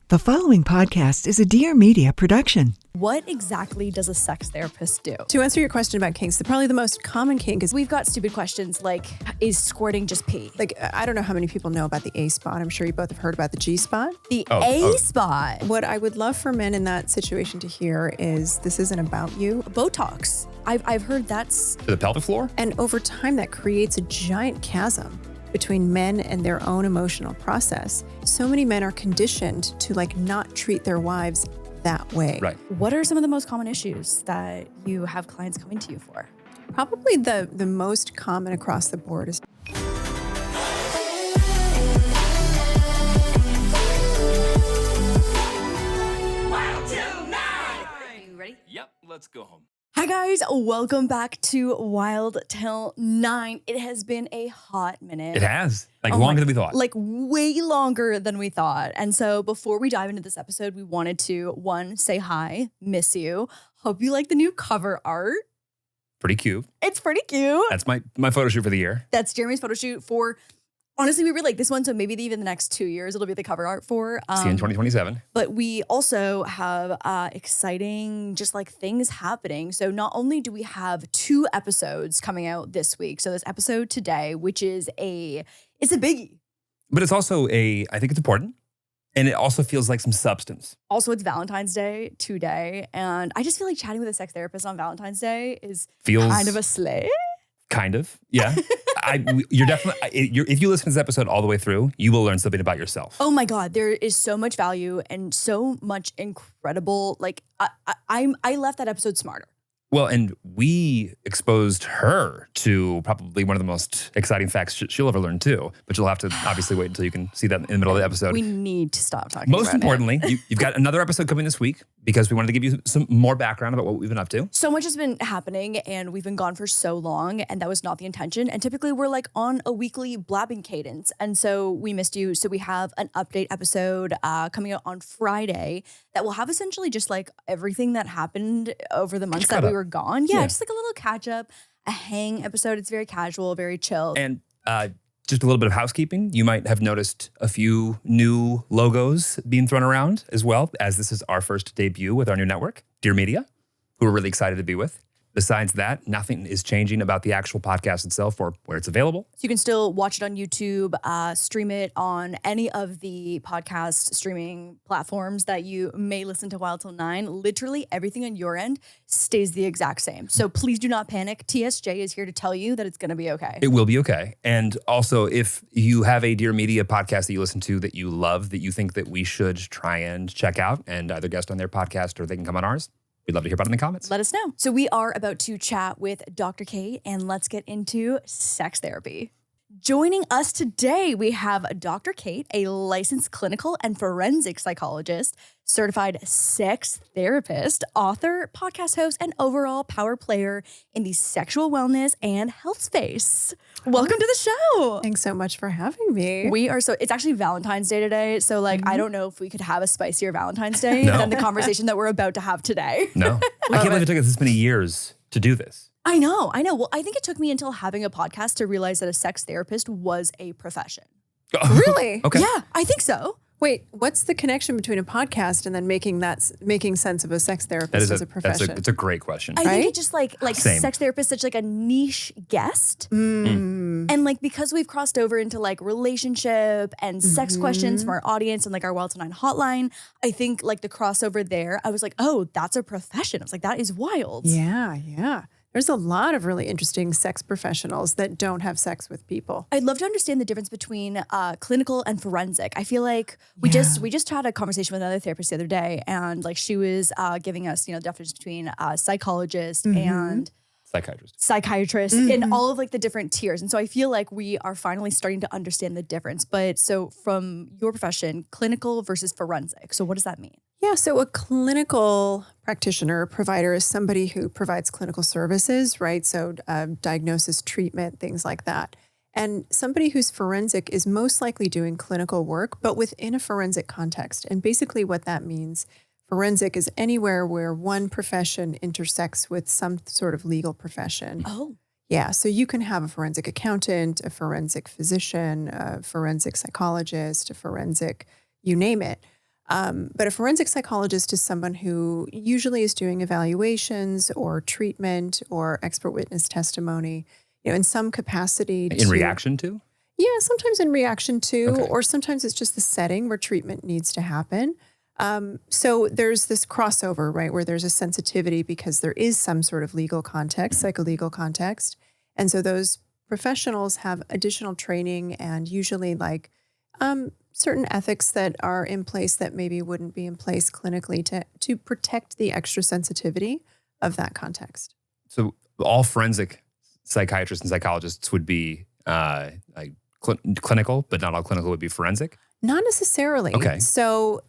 The following podcast is a Dear Media production. What exactly does a sex therapist do? To answer your question about kinks, probably the most common kink is We've got stupid questions like, is squirting just pee? like, I don't know how many people know about the A spot. I'm sure you both have heard about the G spot. The A spot. What I would love for men in that situation to hear is this isn't about you. Botox. I've heard that's... To the pelvic floor? And over time, that creates a giant chasm between men and their own emotional process. So many men are conditioned to not treat their wives that way. Right. What are some of the most common issues that you have clients coming to you for? Probably the most common across the board is Wild Til 9! Are you ready? Yep, let's go home. Hi guys, welcome back to Wild Til 9. It has been a hot minute. It has. Longer than we thought. Like way longer than we thought. And so before we dive into this episode, we wanted to, one, say hi, miss you. Hope you like the new cover art. Pretty cute. It's pretty cute. That's my photo shoot for the year. That's Jeremy's photo shoot for, honestly, we were like this one, so maybe even the next 2 years, it'll be the cover art for. See you in 2027. But we also have exciting things happening. So not only do we have 2 episodes coming out this week, so this episode today, which is it's a biggie. But it's also I think it's important. And it also feels like some substance. Also, it's Valentine's Day today. And I just feel like chatting with a sex therapist on Valentine's Day feels kind of a slay. Kind of, yeah. You're definitely, if you listen to this episode all the way through, you will learn something about yourself. Oh my God, there is so much value and so much incredible, I left that episode smarter. Well, and we exposed her to probably one of the most exciting facts she'll ever learn too. But you'll have to obviously wait until you can see that in the middle of the episode. We need to stop talking Most about importantly, you've got another episode coming this week because we wanted to give you some more background about what we've been up to. So much has been happening and we've been gone for so long and that was not the intention. And typically we're on a weekly blabbing cadence. And so we missed you. So we have an update episode coming out on Friday that will have essentially just everything that happened over the months that we were gone. Yeah, just a little catch up, a hang episode. It's very casual, very chill. And just a little bit of housekeeping. You might have noticed a few new logos being thrown around as well, as this is our first debut with our new network, Dear Media, who we're really excited to be with. Besides that, nothing is changing about the actual podcast itself or where it's available. So you can still watch it on YouTube, stream it on any of the podcast streaming platforms that you may listen to Wild Til 9. Literally everything on your end stays the exact same. So please do not panic. TSJ is here to tell you that it's going to be okay. It will be okay. And also, if you have a Dear Media podcast that you listen to that you love, that you think that we should try and check out and either guest on their podcast or they can come on ours, we'd love to hear about it in the comments. Let us know. So we are about to chat with Dr. Kate and let's get into sex therapy. Joining us today, we have Dr. Kate, a licensed clinical and forensic psychologist, certified sex therapist, author, podcast host, and overall power player in the sexual wellness and health space. Welcome to the show. Thanks so much for having me. It's actually Valentine's Day today. So I don't know if we could have a spicier Valentine's Day than the conversation that we're about to have today. No. I can't believe it took us this many years to do this. I know. Well, I think it took me until having a podcast to realize that a sex therapist was a profession. Really? Okay. Yeah, I think so. Wait, what's the connection between a podcast and then making sense of a sex therapist as a profession? It's a great question. I think it's just Same. sex therapist, such a niche guest. And because we've crossed over into relationship and sex questions from our audience and our Wild Til 9 hotline, I think the crossover there, I was like, oh, that's a profession. I was like, that is wild. Yeah. There's a lot of really interesting sex professionals that don't have sex with people. I'd love to understand the difference between clinical and forensic. I feel like we just had a conversation with another therapist the other day, and she was giving us the difference between psychologist and psychiatrist and all of the different tiers. And so I feel like we are finally starting to understand the difference. But so from your profession, clinical versus forensic. So what does that mean? Yeah, so a clinical practitioner, provider is somebody who provides clinical services, right? So diagnosis, treatment, things like that. And somebody who's forensic is most likely doing clinical work, but within a forensic context. And basically what that means, forensic is anywhere where one profession intersects with some sort of legal profession. Oh. Yeah, so you can have a forensic accountant, a forensic physician, a forensic psychologist, a forensic, you name it. But a forensic psychologist is someone who usually is doing evaluations or treatment or expert witness testimony, in some capacity. In reaction to? Yeah, sometimes in reaction to, Okay. or sometimes it's just the setting where treatment needs to happen. So there's this crossover, right, where there's a sensitivity because there is some sort of legal context, psycholegal context. And so those professionals have additional training and usually like certain ethics that are in place that maybe wouldn't be in place clinically to protect the extra sensitivity of that context. So all forensic psychiatrists and psychologists would be like clinical, but not all clinical would be forensic? Not necessarily. Okay. So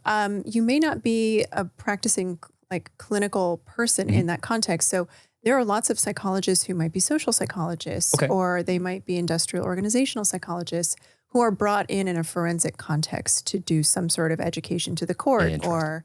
you may not be a practicing like clinical person in that context. So there are lots of psychologists who might be social psychologists, Okay. or they might be industrial organizational psychologists who are brought in a forensic context to do some sort of education to the court Interesting. or,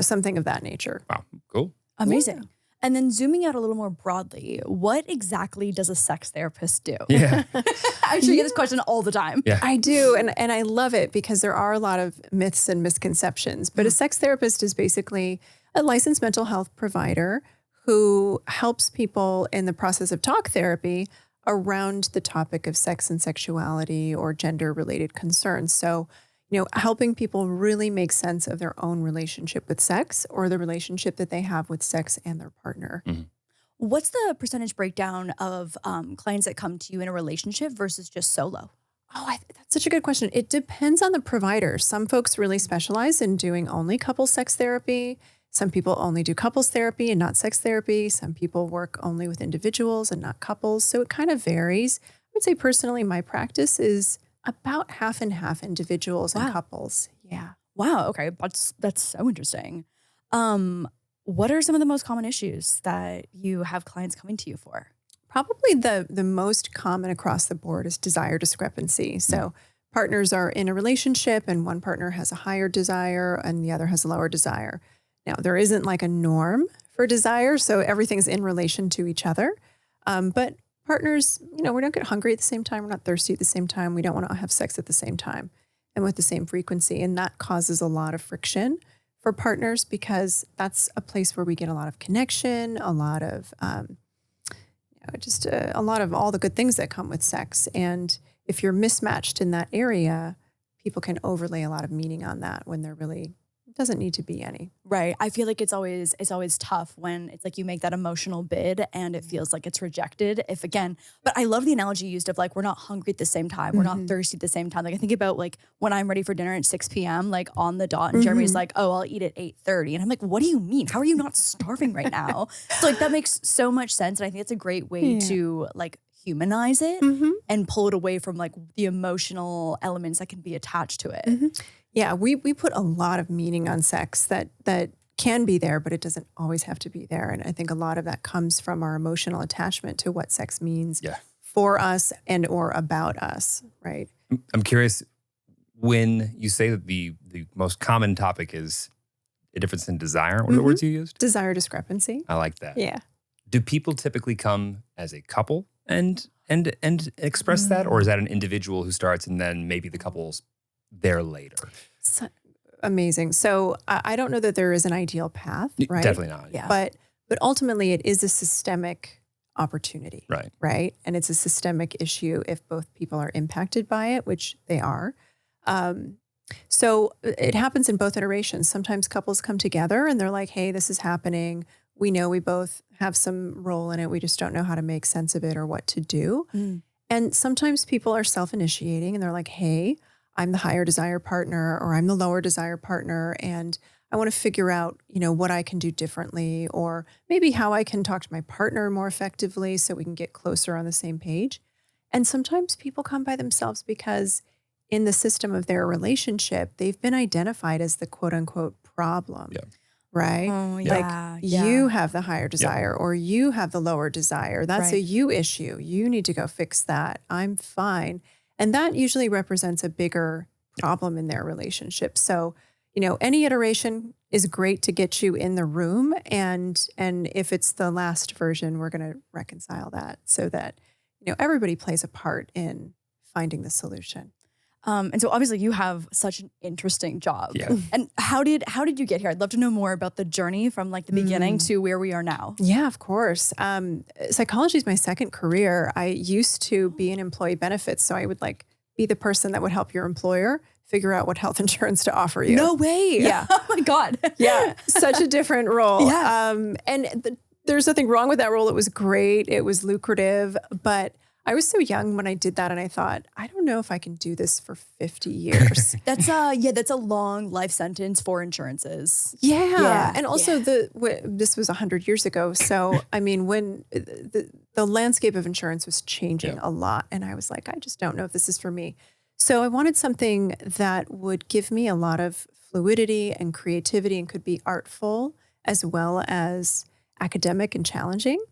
something of that nature. Wow, cool. Amazing. And then zooming out a little more broadly, what exactly does a sex therapist do? Yeah. I actually get this question all the time. Yeah. I do. And I love it because there are a lot of myths and misconceptions. But a sex therapist is basically a licensed mental health provider who helps people in the process of talk therapy around the topic of sex and sexuality or gender related concerns. So, helping people really make sense of their own relationship with sex or the relationship that they have with sex and their partner. What's the percentage breakdown of clients that come to you in a relationship versus just solo? Oh, that's such a good question. It depends on the provider. Some folks really specialize in doing only couples sex therapy. Some people only do couples therapy and not sex therapy. Some people work only with individuals and not couples. So it kind of varies. I would say personally, my practice is about half and half individuals and couples. Yeah. Wow. Okay. That's so interesting. What are some of the most common issues that you have clients coming to you for? Probably the most common across the board is desire discrepancy. So partners are in a relationship and one partner has a higher desire and the other has a lower desire. Now, there isn't like a norm for desire, so everything's in relation to each other. But partners, we don't get hungry at the same time. We're not thirsty at the same time. We don't want to have sex at the same time and with the same frequency. And that causes a lot of friction for partners because that's a place where we get a lot of connection, a lot of just a lot of all the good things that come with sex. And if you're mismatched in that area, people can overlay a lot of meaning on that when there really doesn't need to be any. Right. I feel like it's always tough when it's like you make that emotional bid and it feels like it's rejected. But I love the analogy you used of like, we're not hungry at the same time. We're not thirsty at the same time. Like I think about like when I'm ready for dinner at 6 p.m., like on the dot and Jeremy's like, oh, I'll eat at 8:30. And I'm like, what do you mean? How are you not starving right now? So like that makes so much sense. And I think it's a great way to like humanize it and pull it away from like the emotional elements that can be attached to it. Yeah, we put a lot of meaning on sex that can be there, but it doesn't always have to be there. And I think a lot of that comes from our emotional attachment to what sex means for us and or about us, right? I'm curious, when you say that the most common topic is a difference in desire, what are the words you used? Desire discrepancy. I like that. Yeah. Do people typically come as a couple and express that? Or is that an individual who starts and then maybe the couple's there later? Amazing. So I don't know that there is an ideal path, right? Definitely not. Yeah. But ultimately it is a systemic opportunity, Right. right? And it's a systemic issue if both people are impacted by it, which they are. So it happens in both iterations. Sometimes couples come together and they're like, hey, this is happening. We know we both have some role in it. We just don't know how to make sense of it or what to do. And sometimes people are self-initiating and they're like, hey, I'm the higher desire partner or I'm the lower desire partner. And I want to figure out, what I can do differently or maybe how I can talk to my partner more effectively so we can get closer on the same page. And sometimes people come by themselves because in the system of their relationship, they've been identified as the quote unquote problem, right? Oh, Like you have the higher desire or you have the lower desire. That's a you issue. You need to go fix that. I'm fine. And that usually represents a bigger problem in their relationship. So, any iteration is great to get you in the room. And if it's the last version, we're going to reconcile that so that, everybody plays a part in finding the solution. And so obviously you have such an interesting job. Yeah. And how did you get here? I'd love to know more about the journey from like the beginning to where we are now. Yeah, of course. Psychology is my second career. I used to be in employee benefits, so I would like be the person that would help your employer figure out what health insurance to offer you. No way. Yeah. Oh my God. Yeah, such a different role. Yeah. There's nothing wrong with that role. It was great. It was lucrative, but I was so young when I did that, and I thought, I don't know if I can do this for 50 years. That's a long life sentence for insurances. Yeah. And also this was 100 years ago. So, I mean, when the landscape of insurance was changing a lot, and I was like, I just don't know if this is for me. So I wanted something that would give me a lot of fluidity and creativity and could be artful as well as academic and challenging.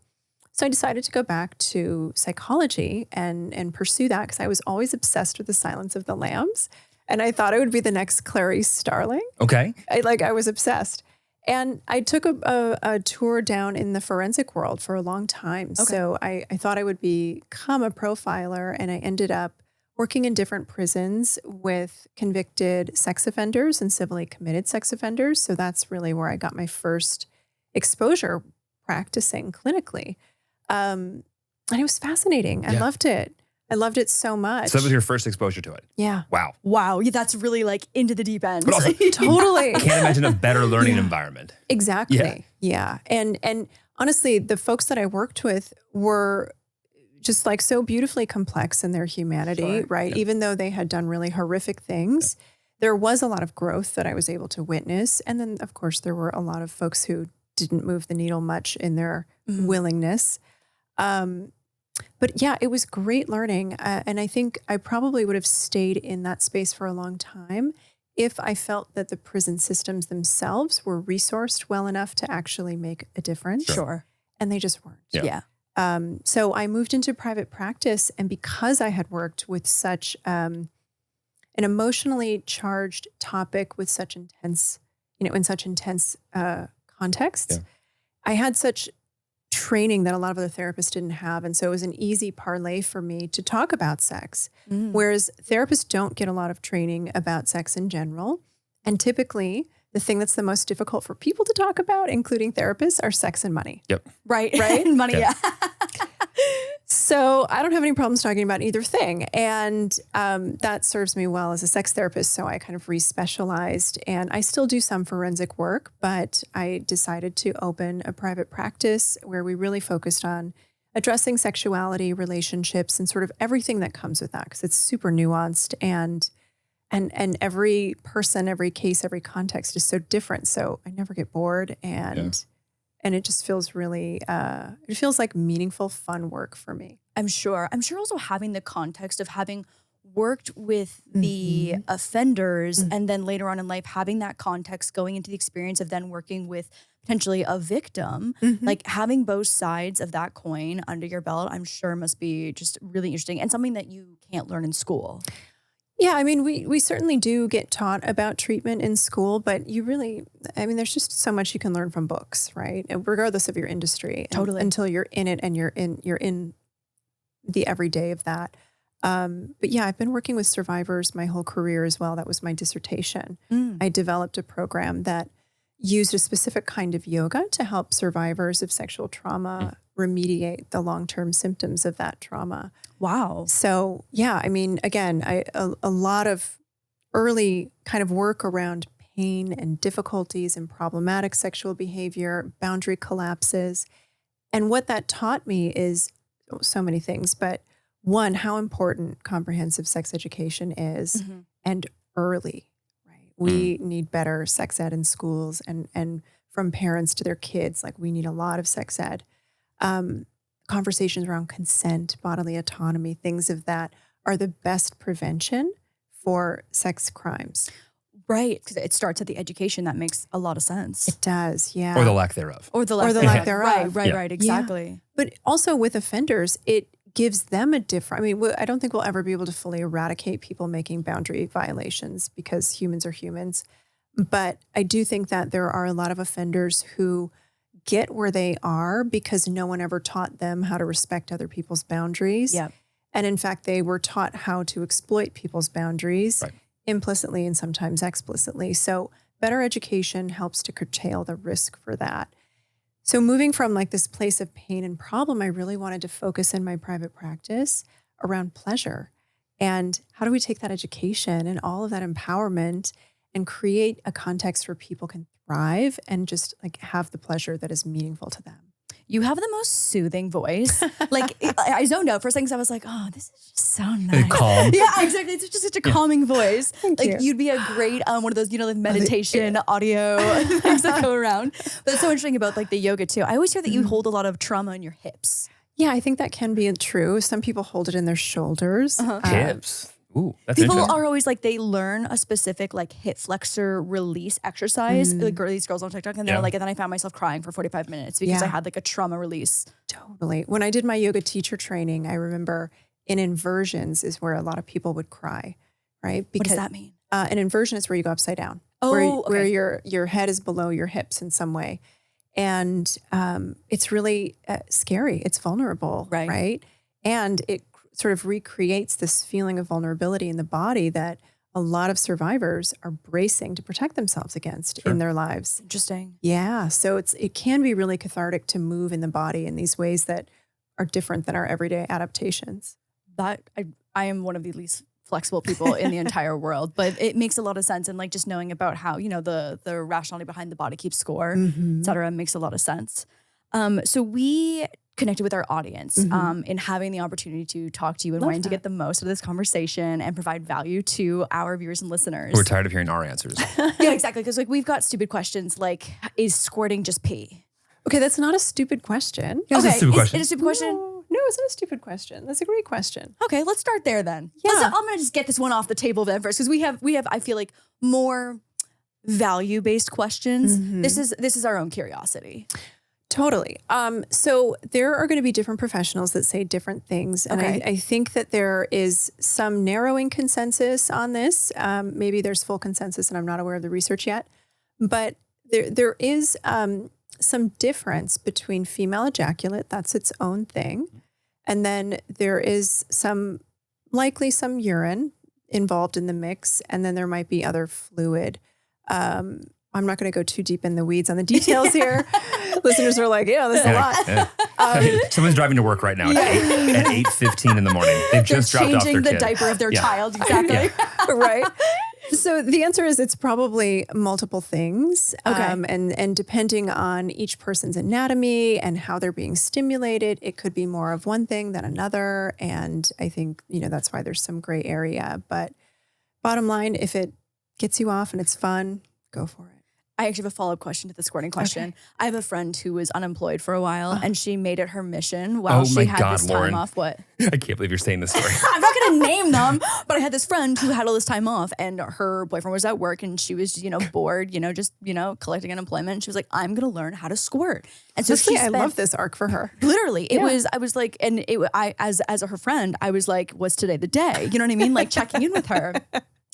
So I decided to go back to psychology and pursue that because I was always obsessed with the Silence of the Lambs. And I thought I would be the next Clarice Starling. Okay. I was obsessed. And I took a tour down in the forensic world for a long time. Okay. So I thought I would become a profiler, and I ended up working in different prisons with convicted sex offenders and civilly committed sex offenders. So that's really where I got my first exposure practicing clinically. And it was fascinating. I loved it. I loved it so much. So that was your first exposure to it? Yeah. Wow. Yeah, that's really like into the deep end. But also, totally. I can't imagine a better learning environment. Exactly. Yeah. And honestly, the folks that I worked with were just like so beautifully complex in their humanity, right? Yeah. Even though they had done really horrific things, there was a lot of growth that I was able to witness. And then, of course, there were a lot of folks who didn't move the needle much in their willingness. But yeah, it was great learning. And I think I probably would have stayed in that space for a long time if I felt that the prison systems themselves were resourced well enough to actually make a difference. Sure. And they just weren't. Yeah. So I moved into private practice, and because I had worked with such an emotionally charged topic with such intense, in such intense contexts, I had such training that a lot of other therapists didn't have. And so it was an easy parlay for me to talk about sex, whereas therapists don't get a lot of training about sex in general. And typically the thing that's the most difficult for people to talk about, including therapists, are sex and money. Yep. Right. Money. Yeah. So I don't have any problems talking about either thing. And that serves me well as a sex therapist. So I kind of re-specialized, and I still do some forensic work, but I decided to open a private practice where we really focused on addressing sexuality, relationships, and sort of everything that comes with that, because it's super nuanced and every person, every case, every context is so different. So I never get bored, and it just feels really, it feels like meaningful, fun work for me. I'm sure also having the context of having worked with the offenders and then later on in life, having that context going into the experience of then working with potentially a victim, like having both sides of that coin under your belt, I'm sure must be just really interesting and something that you can't learn in school. Yeah, I mean, we certainly do get taught about treatment in school, but there's just so much you can learn from books, right? Regardless of your industry. Totally. Until you're in it and you're in the everyday of that. But yeah, I've been working with survivors my whole career as well. That was my dissertation. I developed a program that used a specific kind of yoga to help survivors of sexual trauma remediate the long-term symptoms of that trauma. Wow. So yeah, I mean, again, a lot of early kind of work around pain and difficulties and problematic sexual behavior, boundary collapses. And what that taught me is so many things, but one, how important comprehensive sex education is, and early, right? We need better sex ed in schools, and from parents to their kids, like we need a lot of sex ed. Conversations around consent, bodily autonomy, things of that are the best prevention for sex crimes. Right, because it starts at the education. That makes a lot of sense. It does, yeah. Or the lack thereof. Or the lack thereof. Right, Right, exactly. Yeah. But also with offenders, it gives them a different, I don't think we'll ever be able to fully eradicate people making boundary violations because humans are humans. But I do think that there are a lot of offenders who get where they are because no one ever taught them how to respect other people's boundaries. Yep. And in fact, they were taught how to exploit people's boundaries implicitly and sometimes explicitly. So better education helps to curtail the risk for that. So moving from like this place of pain and problem, I really wanted to focus in my private practice around pleasure. And how do we take that education and all of that empowerment and create a context where people can thrive and just like have the pleasure that is meaningful to them? You have the most soothing voice. Like I zoned out for seconds. I was like, oh, this is just so nice. Calm. Yeah, exactly. It's just such a calming voice. Thank like you. you'd be a great one of those, like meditation audio things that go around. But it's so interesting about like the yoga too. I always hear that you hold a lot of trauma in your hips. Yeah, I think that can be true. Some people hold it in their shoulders. Hips. Ooh, that's People interesting. are always like, they learn a specific like hip flexor release exercise. Like these girls on TikTok, and they're like, and then I found myself crying for 45 minutes because I had like a trauma release. Totally. When I did my yoga teacher training, I remember in inversions is where a lot of people would cry, right? What does that mean? An inversion is where you go upside down. Oh, where your head is below your hips in some way. And it's really scary. It's vulnerable, right? And it sort of recreates this feeling of vulnerability in the body that a lot of survivors are bracing to protect themselves against in their lives. Interesting. Yeah. So it can be really cathartic to move in the body in these ways that are different than our everyday adaptations. That I am one of the least flexible people in the entire world, but it makes a lot of sense. And like just knowing about how, the rationality behind the body keeps score, et cetera, makes a lot of sense. So we connected with our audience in having the opportunity to talk to you and wanting to get the most of this conversation and provide value to our viewers and listeners. We're tired of hearing our answers. Yeah, exactly. Because like we've got stupid questions like, is squirting just pee? Okay, that's not a stupid question. That's a stupid question. Is it a stupid question? No, it's not a stupid question. That's a great question. Okay, let's start there then. Yeah. I'm gonna just get this one off the table then first because we have I feel like more value-based questions. This is our own curiosity. Totally. So there are going to be different professionals that say different things. And I think that there is some narrowing consensus on this. Maybe there's full consensus and I'm not aware of the research yet. But there is some difference between female ejaculate. That's its own thing. And then there is likely some urine involved in the mix. And then there might be other fluid. I'm not going to go too deep in the weeds on the details here. Listeners are like, yeah, this is a lot. Someone's driving to work right now at 8:15 in the morning. They've just dropped off their changing the kid. diaper of their child. Exactly. Right. So the answer is it's probably multiple things. And depending on each person's anatomy and how they're being stimulated, it could be more of one thing than another. And I think, that's why there's some gray area. But bottom line, if it gets you off and it's fun, go for it. I actually have a follow-up question to the squirting question. I have a friend who was unemployed for a while and she made it her mission while she had this time off. What? I can't believe you're saying this story. I'm not going to name them, but I had this friend who had all this time off and her boyfriend was at work and she was, bored, just, collecting unemployment. And she was like, I'm going to learn how to squirt. And so I love this arc for her. Literally, I was like, and as her friend, I was like, was today the day? You know what I mean? Like checking in with her.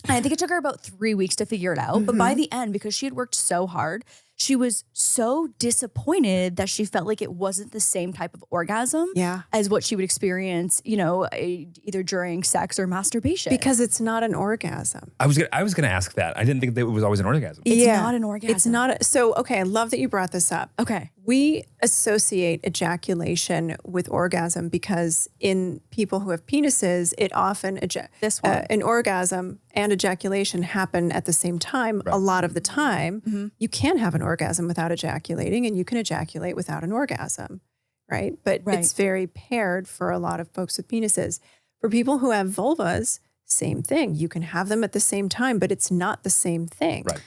And I think it took her about 3 weeks to figure it out. But by the end, because she had worked so hard, she was so disappointed that she felt like it wasn't the same type of orgasm as what she would experience, either during sex or masturbation. Because it's not an orgasm. I was gonna ask that. I didn't think that it was always an orgasm. It's not an orgasm. It's not. I love that you brought this up. Okay. We associate ejaculation with orgasm because in people who have penises, it often an orgasm and ejaculation happen at the same time. Right. A lot of the time, you can have an orgasm without ejaculating, and you can ejaculate without an orgasm, right? But it's very paired for a lot of folks with penises. For people who have vulvas, same thing. You can have them at the same time, but it's not the same thing. Right.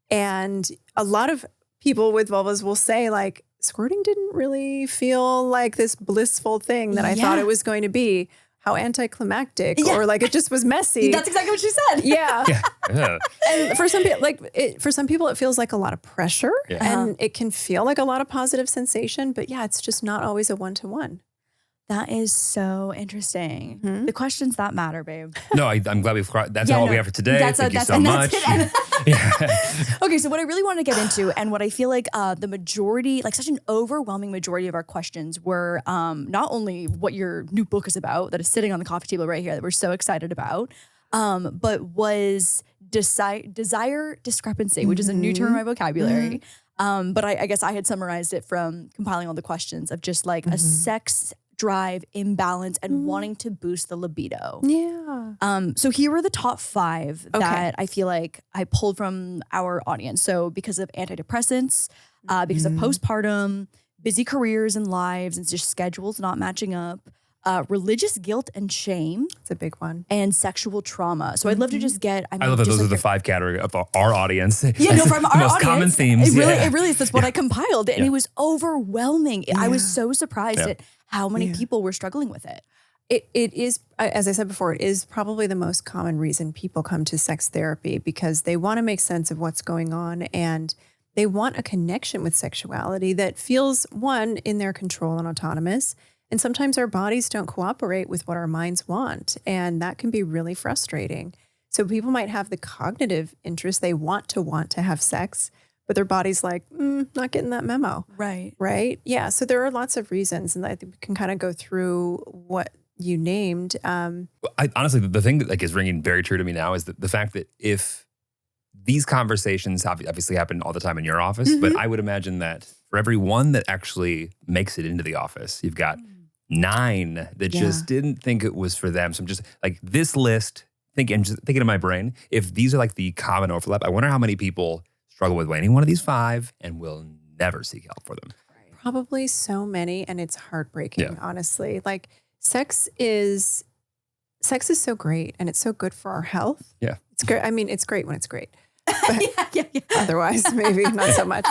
And a lot of people with vulvas will say like, squirting didn't really feel like this blissful thing that I thought it was going to be. How anticlimactic, or like it just was messy. That's exactly what she said. Yeah. And for some people, it feels like a lot of pressure, and it can feel like a lot of positive sensation. But it's just not always a one-to-one. That is so interesting. Hmm? The questions that matter, babe. No, I'm glad we've. That's Yeah, all no, we have for today. that's Thank you that's so and much. that's it. Yeah. Okay, so what I really want to get into, and what I feel like the majority, like such an overwhelming majority of our questions were not only what your new book is about, that is sitting on the coffee table right here, that we're so excited about, but was desire discrepancy, which is a new term in my vocabulary. But I guess I had summarized it from compiling all the questions of just like a sex drive imbalance and wanting to boost the libido. Yeah. So here were the top 5 that I feel like I pulled from our audience. So because of antidepressants, because of postpartum, busy careers and lives, and just schedules not matching up, religious guilt and shame, It's a big one. and sexual trauma. So I'd love to just get, I mean, I love that just those like are the your- 5 category of our audience. Yeah, no, from the our most audience, common themes. It really is. That's what I compiled, and Yeah. it was overwhelming. I was so surprised Yeah. at how many people were struggling with it. It is, as I said before, it is probably the most common reason people come to sex therapy, because they want to make sense of what's going on and they want a connection with sexuality that feels, one, in their control and autonomous. And sometimes our bodies don't cooperate with what our minds want. And that can be really frustrating. So people might have the cognitive interest. They want to have sex, but their body's like, not getting that memo. Right. Right? Yeah. So there are lots of reasons. And I think we can kind of go through what you named. Honestly, the thing that like is ringing very true to me now is the fact that if these conversations obviously happen all the time in your office, but I would imagine that for every one that actually makes it into the office, you've got 9 that just didn't think it was for them. So I'm just like this list, thinking in my brain, if these are like the common overlap, I wonder how many people struggle with any one of these 5 and will never seek help for them. Probably so many, and it's heartbreaking, honestly. Like sex is so great and it's so good for our health. Yeah. It's great. I mean, it's great when it's great. yeah. Otherwise, maybe not so much.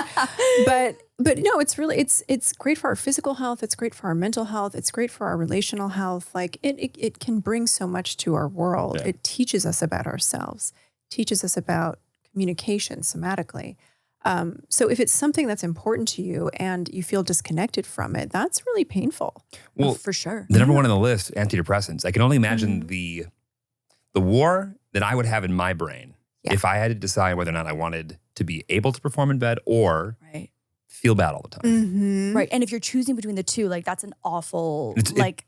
But no, it's really it's great for our physical health. It's great for our mental health. It's great for our relational health. Like it can bring so much to our world. Yeah. It teaches us about ourselves, teaches us about communication somatically. So if it's something that's important to you and you feel disconnected from it, that's really painful. Well, For sure. the number one on the list, antidepressants. I can only imagine the war that I would have in my brain if I had to decide whether or not I wanted to be able to perform in bed or Right. feel bad all the time. Right. And if you're choosing between the two, like that's an awful,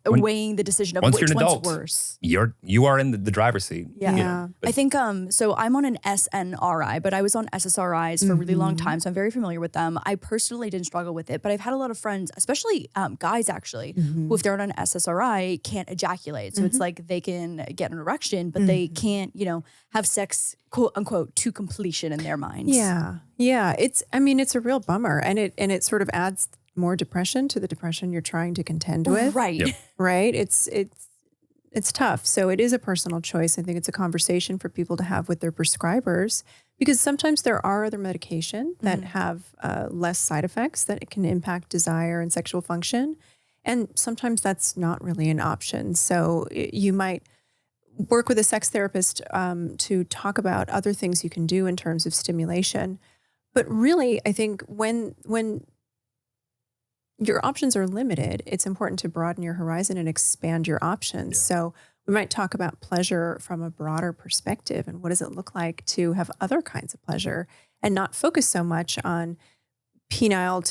when- weighing the decision of once which you're an one's adult, worse. You are in the driver's seat. Yeah. you Yeah. know, but I think so I'm on an SNRI, but I was on SSRIs for a really long time. So I'm very familiar with them. I personally didn't struggle with it, but I've had a lot of friends, especially guys actually, who if they're on an SSRI can't ejaculate. So it's like they can get an erection, but they can't, have sex, quote unquote, to completion in their minds. Yeah. Yeah. It's a real bummer. And it sort of adds more depression to the depression you're trying to contend with. Right. Yep. Right. It's tough. So it is a personal choice. I think it's a conversation for people to have with their prescribers, because sometimes there are other medication that have less side effects that can impact desire and sexual function. And sometimes that's not really an option. So you might work with a sex therapist to talk about other things you can do in terms of stimulation. But really, I think when your options are limited, it's important to broaden your horizon and expand your options. So we might talk about pleasure from a broader perspective and what does it look like to have other kinds of pleasure and not focus so much on penile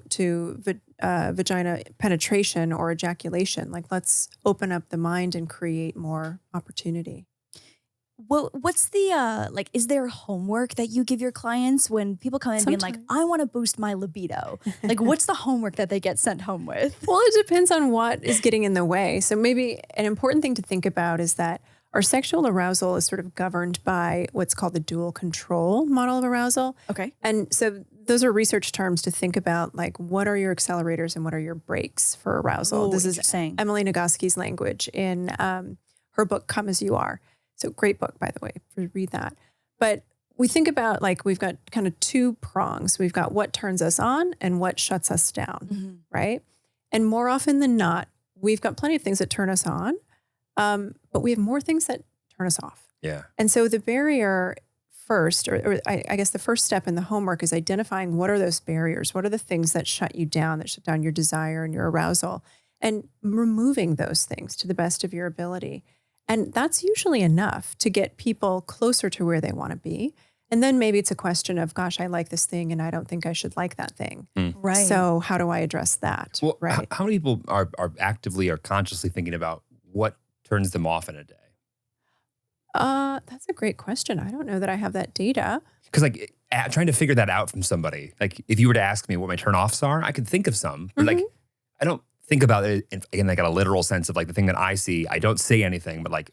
to vagina penetration or ejaculation. Like, let's open up the mind and create more opportunity. Well, what's the, is there homework that you give your clients when people come in being like, I want to boost my libido? Like, what's the homework that they get sent home with? Well, it depends on what is getting in the way. So maybe an important thing to think about is that our sexual arousal is sort of governed by what's called the dual control model of arousal. Okay. And so those are research terms to think about, like, what are your accelerators and what are your brakes for arousal? Oh, this is interesting. Emily Nagoski's language in her book, Come As You Are. So great book, by the way, read that. But we think about, like, we've got kind of 2 prongs. We've got what turns us on and what shuts us down, right? And more often than not, we've got plenty of things that turn us on, but we have more things that turn us off. Yeah. And so the barrier first, or I guess the first step in the homework is identifying what are those barriers? What are the things that shut you down, that shut down your desire and your arousal? and removing those things to the best of your ability. And that's usually enough to get people closer to where they want to be. And then maybe it's a question of, gosh, I like this thing and I don't think I should like that thing. Right. So how do I address that? Well, right. how many people are actively or consciously thinking about what turns them off in a day? That's a great question. I don't know that I have that data. Because like trying to figure that out from somebody, like if you were to ask me what my turnoffs are, I could think of some, but like I don't think about it in like a literal sense of like the thing that I see. I don't say anything, but like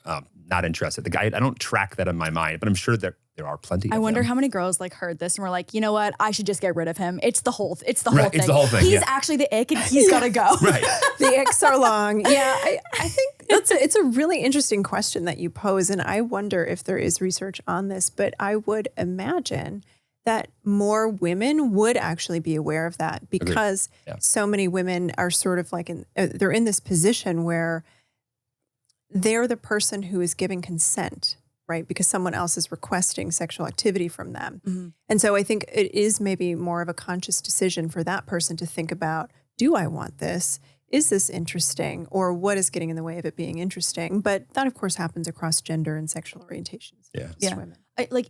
not interested. The guy, I don't track that in my mind, but I'm sure there are plenty. I of wonder them. how many girls like heard this and were like, you know what? I should just get rid of him. It's the whole thing. It's the whole thing. He's Yeah. actually the ick and he's got to go. Right. The icks are long. Yeah, I think it's a really interesting question that you pose. And I wonder if there is research on this, but I would imagine that more women would actually be aware of that because so many women are sort of like, they're in this position where they're the person who is giving consent, right? Because someone else is requesting sexual activity from them. And so I think it is maybe more of a conscious decision for that person to think about, do I want this? Is this interesting? Or what is getting in the way of it being interesting? But that, of course, happens across gender and sexual orientations. Yeah. Women.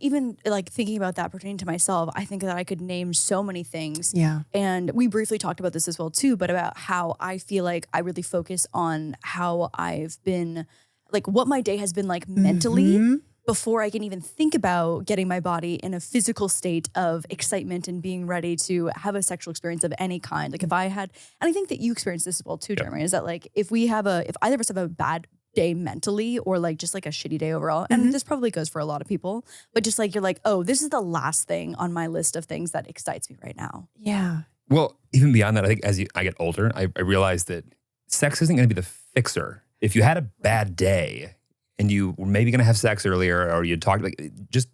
Even thinking about that pertaining to myself, I think that I could name so many things. Yeah. And we briefly talked about this as well too, but about how I feel like I really focus on how I've been, like what my day has been like mentally before I can even think about getting my body in a physical state of excitement and being ready to have a sexual experience of any kind. Like if I had, and I think that you experienced this as well too, Jeremy, is that like if either of us have a bad day mentally or like just like a shitty day overall, and this probably goes for a lot of people, but just like you're like, oh, this is the last thing on my list of things that excites me right now. Yeah. Well, even beyond that, I think as I get older, I realize that sex isn't going to be the fixer. If you had a bad day and you were maybe going to have sex earlier or you talked, like just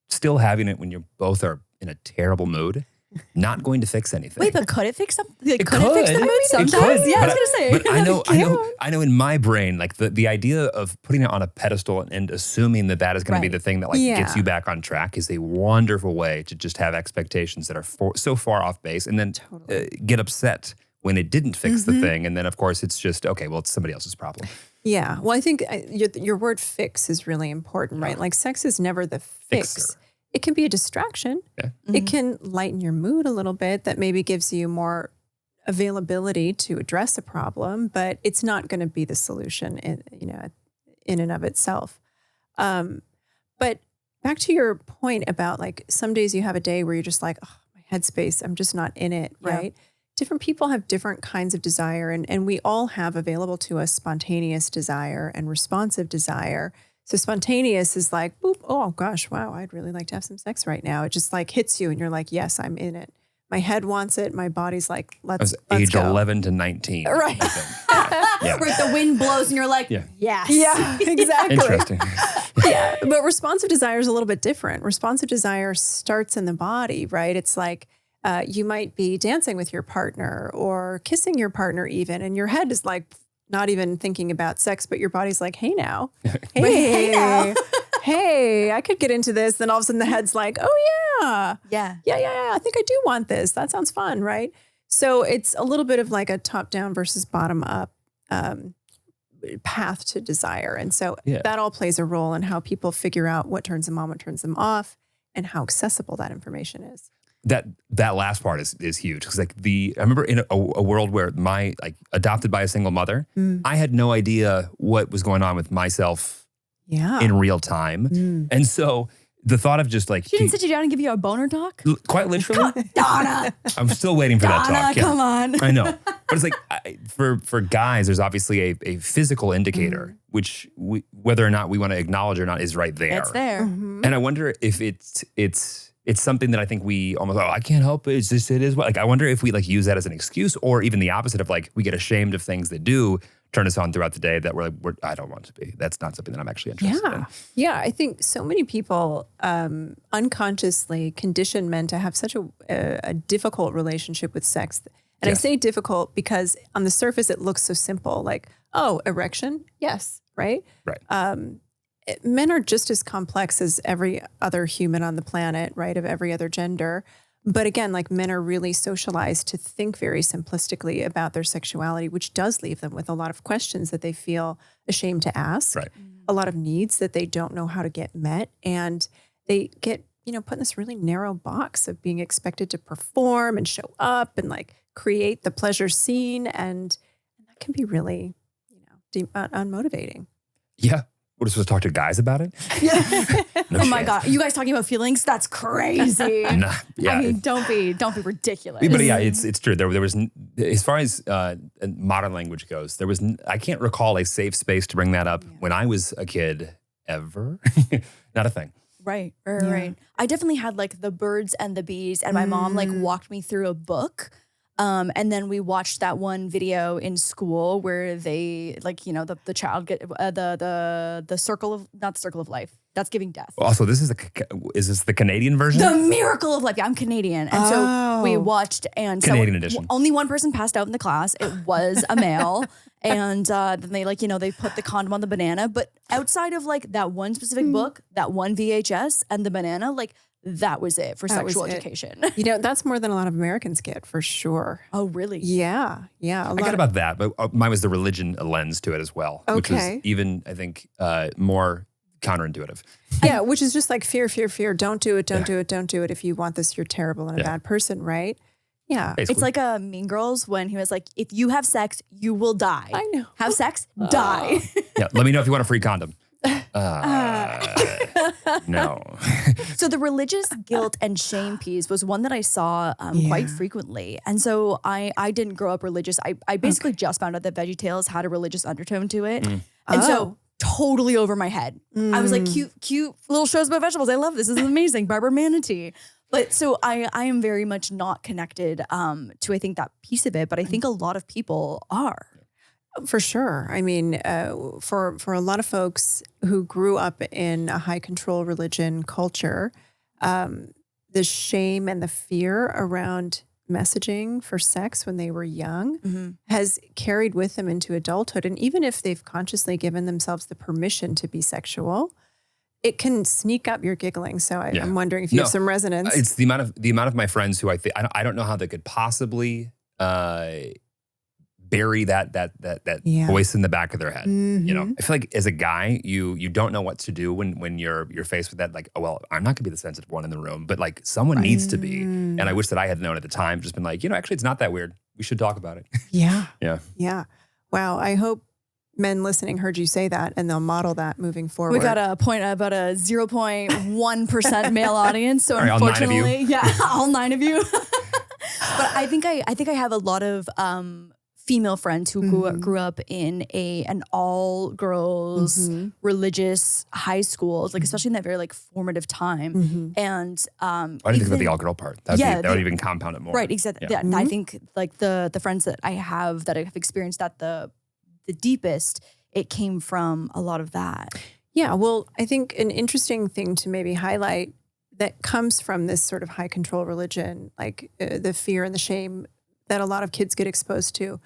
still having it when you both are in a terrible mood, not going to fix anything. Wait, but could it fix something? Like, It could it fix the could. mood It sometimes? could, Yeah, I but was gonna say. But I know in my brain, like the idea of putting it on a pedestal and assuming that is going to be the thing that like gets you back on track is a wonderful way to just have expectations that are so far off base and then get upset when it didn't fix the thing. And then of course it's just, okay, well, it's somebody else's problem. Yeah. Well, I think your word fix is really important, right? Like sex is never the fix. Fixer. It can be a distraction. Yeah. It can lighten your mood a little bit. That maybe gives you more availability to address a problem, but it's not going to be the solution in and of itself. But back to your point about like some days you have a day where you're just like, oh, my headspace, I'm just not in it, right? Different people have different kinds of desire, and we all have available to us spontaneous desire and responsive desire. So spontaneous is like, boop, oh gosh, wow, I'd really like to have some sex right now. It just like hits you and you're like, yes, I'm in it. My head wants it. My body's like, let's age go. 11 to 19. Right. Yeah. Where the wind blows and you're like, yes. Yeah, exactly. Interesting. Yeah, but responsive desire is a little bit different. Responsive desire starts in the body, right? It's like you might be dancing with your partner or kissing your partner even, and your head is like not even thinking about sex, but your body's like, hey now, hey, I could get into this. Then all of a sudden the head's like, oh yeah, I think I do want this. That sounds fun, right? So it's a little bit of like a top down versus bottom up path to desire. And so that all plays a role in how people figure out what turns them on, what turns them off, and how accessible that information is. That last part is huge because like I remember in a world where my like adopted by a single mother, I had no idea what was going on with myself in real time. And so the thought of just like she didn't sit you down and give you a boner talk? Quite literally. Donna. I'm still waiting for that talk. Donna, come on. I know. But it's like for guys, there's obviously a physical indicator, which whether or not we want to acknowledge or not is right there. It's there. And I wonder if it's something that I think we almost, I can't help it. It's just, it is what, like, I wonder if we like use that as an excuse or even the opposite of like, we get ashamed of things that do turn us on throughout the day that we're like, I don't want to be. That's not something that I'm actually interested in. Yeah. I think so many people unconsciously condition men to have such a difficult relationship with sex. And I say difficult because on the surface, it looks so simple. Like, oh, erection. Yes. Right. Right. Men are just as complex as every other human on the planet, right, of every other gender. But again, like men are really socialized to think very simplistically about their sexuality, which does leave them with a lot of questions that they feel ashamed to ask, Right. a lot of needs that they don't know how to get met. And they get, put in this really narrow box of being expected to perform and show up and like create the pleasure scene. And that can be really, unmotivating. Yeah. We're supposed to talk to guys about it? No Oh my shit. God. You guys talking about feelings? That's crazy. Nah, yeah. I mean, don't be ridiculous. But yeah, it's true. There was, as far as modern language goes, I can't recall a safe space to bring that up when I was a kid ever. Not a thing. Right. I definitely had like the birds and the bees, and my mom like walked me through a book. And then we watched that one video in school where they like, the child get the circle of, not the circle of life. That's giving death. Also, is this the Canadian version? The miracle of life. Yeah, I'm Canadian. And so we watched and Canadian edition. Only one person passed out in the class. It was a male. And then they they put the condom on the banana. But outside of like that one specific book, that one VHS and the banana, like that was it for sexual education. That's more than a lot of Americans get for sure. Oh, really? Yeah. I got about that, but mine was the religion lens to it as well, which was even, I think, more counterintuitive. Yeah, which is just like fear. Don't do it. Don't do it. Don't do it. If you want this, you're terrible and a bad person, right? Yeah. Basically. It's like a Mean Girls when he was like, if you have sex, you will die. I know. Have sex, die. Yeah, let me know if you want a free condom. No. So the religious guilt and shame piece was one that I saw quite frequently. And so I didn't grow up religious. I basically just found out that VeggieTales had a religious undertone to it. And so totally over my head. I was like, cute little shows about vegetables. I love this. This is amazing. Barbara Manatee. But so I am very much not connected to, I think, that piece of it. But I think a lot of people are. For sure. I mean, for a lot of folks who grew up in a high control religion culture, the shame and the fear around messaging for sex when they were young has carried with them into adulthood. And even if they've consciously given themselves the permission to be sexual, it can sneak up your giggling. So I'm wondering if you have some resonance. It's the amount of my friends who I don't know how they could possibly bury that voice in the back of their head. I feel like as a guy, you don't know what to do when you're faced with that. Like, oh well, I'm not gonna be the sensitive one in the room, but like someone needs to be. And I wish that I had known at the time. Just been like, actually, it's not that weird. We should talk about it. Yeah. Wow. I hope men listening heard you say that and they'll model that moving forward. We got about a 0.1% male audience. So right, unfortunately, all 9 of you. But I think I have a lot of female friends who grew up in an all girls religious high schools, like especially in that very like formative time. And I didn't think about the all girl part. That would even compound it more. Right, exactly. Yeah. I think like the friends that I have experienced that the deepest, it came from a lot of that. Yeah, well, I think an interesting thing to maybe highlight that comes from this sort of high control religion, like the fear and the shame that a lot of kids get exposed to.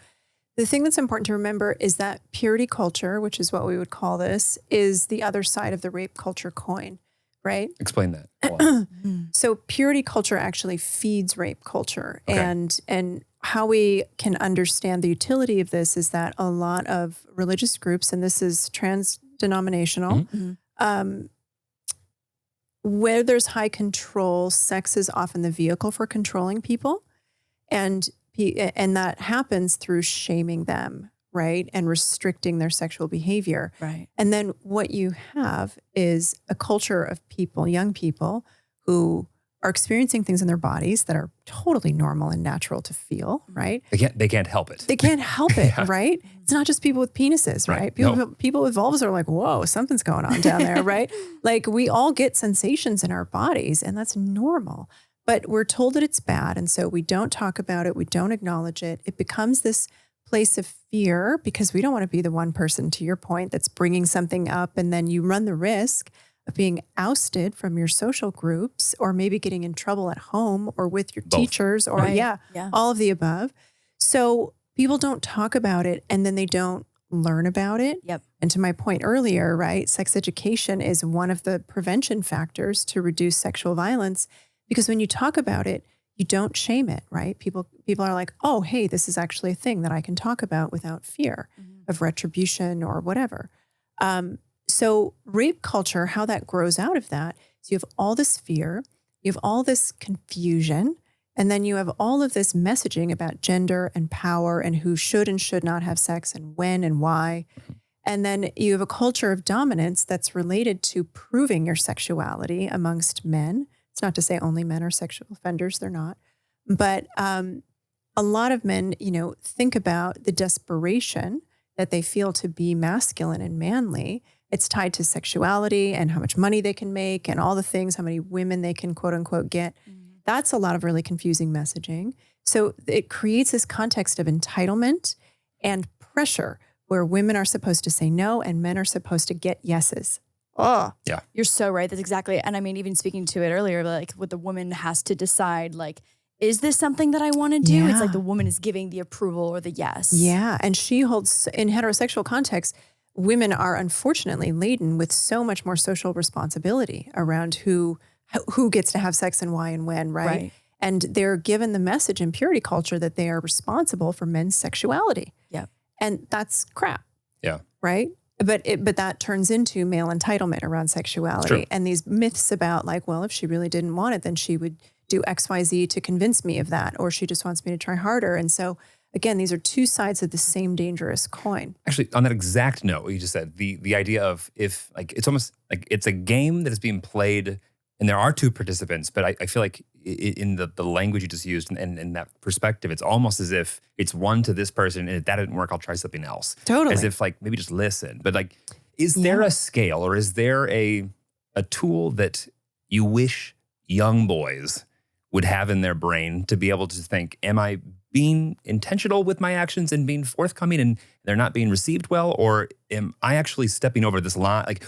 The thing that's important to remember is that purity culture, which is what we would call this, is the other side of the rape culture coin, right? Explain that. So purity culture actually feeds rape culture. Okay. And how we can understand the utility of this is that a lot of religious groups, and this is trans-denominational, where there's high control, sex is often the vehicle for controlling people. And that happens through shaming them, right? And restricting their sexual behavior. Right. And then what you have is a culture of people, young people, who are experiencing things in their bodies that are totally normal and natural to feel, right? They can't help it. They can't help it, right? It's not just people with penises, right? People with vulvas are like, whoa, something's going on down there, right? Like we all get sensations in our bodies and that's normal. But we're told that it's bad. And so we don't talk about it. We don't acknowledge it. It becomes this place of fear because we don't want to be the one person, to your point, that's bringing something up. And then you run the risk of being ousted from your social groups or maybe getting in trouble at home or with your teachers or all of the above. So people don't talk about it and then they don't learn about it. Yep. And to my point earlier, right, sex education is one of the prevention factors to reduce sexual violence. Because when you talk about it, you don't shame it, right? People are like, oh, hey, this is actually a thing that I can talk about without fear of retribution or whatever. So rape culture, how that grows out of that, so you have all this fear, you have all this confusion, and then you have all of this messaging about gender and power and who should and should not have sex and when and why. And then you have a culture of dominance that's related to proving your sexuality amongst men. It's not to say only men are sexual offenders, they're not. But a lot of men, think about the desperation that they feel to be masculine and manly. It's tied to sexuality and how much money they can make and all the things, how many women they can quote unquote get. That's a lot of really confusing messaging. So it creates this context of entitlement and pressure where women are supposed to say no and men are supposed to get yeses. Oh, Yeah. You're so right. That's exactly. And I mean, even speaking to it earlier, like what the woman has to decide, like, is this something that I want to do? Yeah. It's like the woman is giving the approval or the yes. Yeah. And she holds, in heterosexual context, women are unfortunately laden with so much more social responsibility around who gets to have sex and why and when, right? And they're given the message in purity culture that they are responsible for men's sexuality. Yeah. And that's crap. Yeah. Right? But that turns into male entitlement around sexuality and these myths about like, well, if she really didn't want it, then she would do X, Y, Z to convince me of that, or she just wants me to try harder. And so again, these are two sides of the same dangerous coin. Actually, on that exact note, what you just said, the idea of if like it's almost like it's a game that is being played and there are two participants, but I feel like in the language you just used and in that perspective, it's almost as if it's one to this person and if that didn't work, I'll try something else. Totally. As if like maybe just listen. But like, is there a scale or is there a tool that you wish young boys would have in their brain to be able to think, am I being intentional with my actions and being forthcoming and they're not being received well? Or am I actually stepping over this line? Like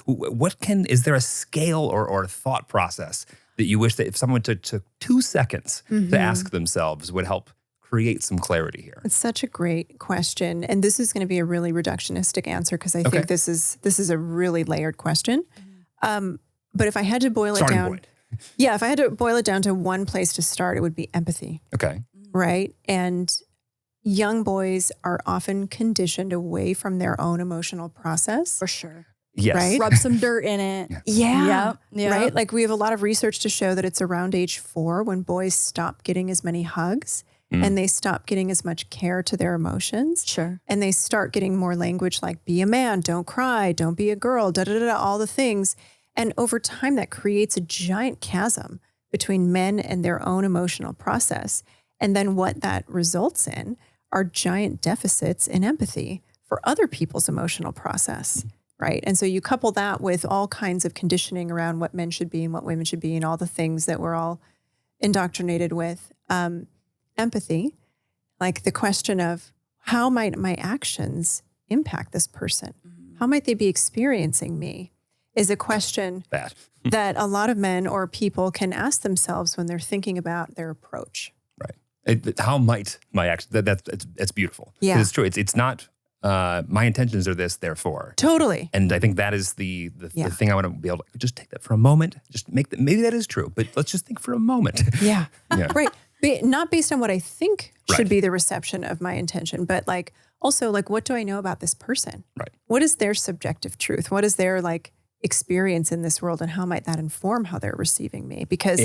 is there a scale or thought process that you wish that if someone took 2 seconds to ask themselves would help create some clarity here? It's such a great question. And this is going to be a really reductionistic answer because I think this is a really layered question. But if I had to boil it down, if I had to boil it down to one place to start, it would be empathy. Okay. Right. And young boys are often conditioned away from their own emotional process. For sure. Yes. Right? Rub some dirt in it. Yeah. Yep. Right. Like we have a lot of research to show that it's around age 4 when boys stop getting as many hugs and they stop getting as much care to their emotions. Sure. And they start getting more language like be a man, don't cry, don't be a girl, all the things. And over time, that creates a giant chasm between men and their own emotional process. And then what that results in are giant deficits in empathy for other people's emotional process, right? And so you couple that with all kinds of conditioning around what men should be and what women should be and all the things that we're all indoctrinated with. Empathy, like the question of how might my actions impact this person? How might they be experiencing me? Is a question that a lot of men or people can ask themselves when they're thinking about their approach. Right. How might my action? That's beautiful. Yeah. It's true. It's not. My intentions are this, therefore. Totally. And I think that is the thing I want to be able to just take that for a moment. Just make that. Maybe that is true, but let's just think for a moment. Yeah. Yeah. Right. Not based on what I think should be the reception of my intention, but like also like what do I know about this person? Right. What is their subjective truth? What is their like experience in this world and how might that inform how they're receiving me? Because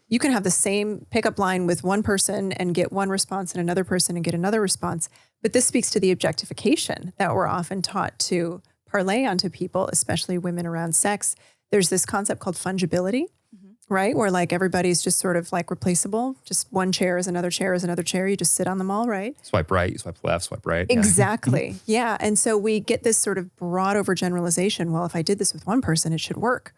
you can have the same pickup line with one person and get one response and another person and get another response. But this speaks to the objectification that we're often taught to parlay onto people, especially women around sex. There's this concept called fungibility, right? Where like everybody's just sort of like replaceable. Just one chair is another chair is another chair. You just sit on them all, right? Swipe right, you swipe left, swipe right. Exactly. Yeah. And so we get this sort of broad overgeneralization. Well, if I did this with one person, it should work.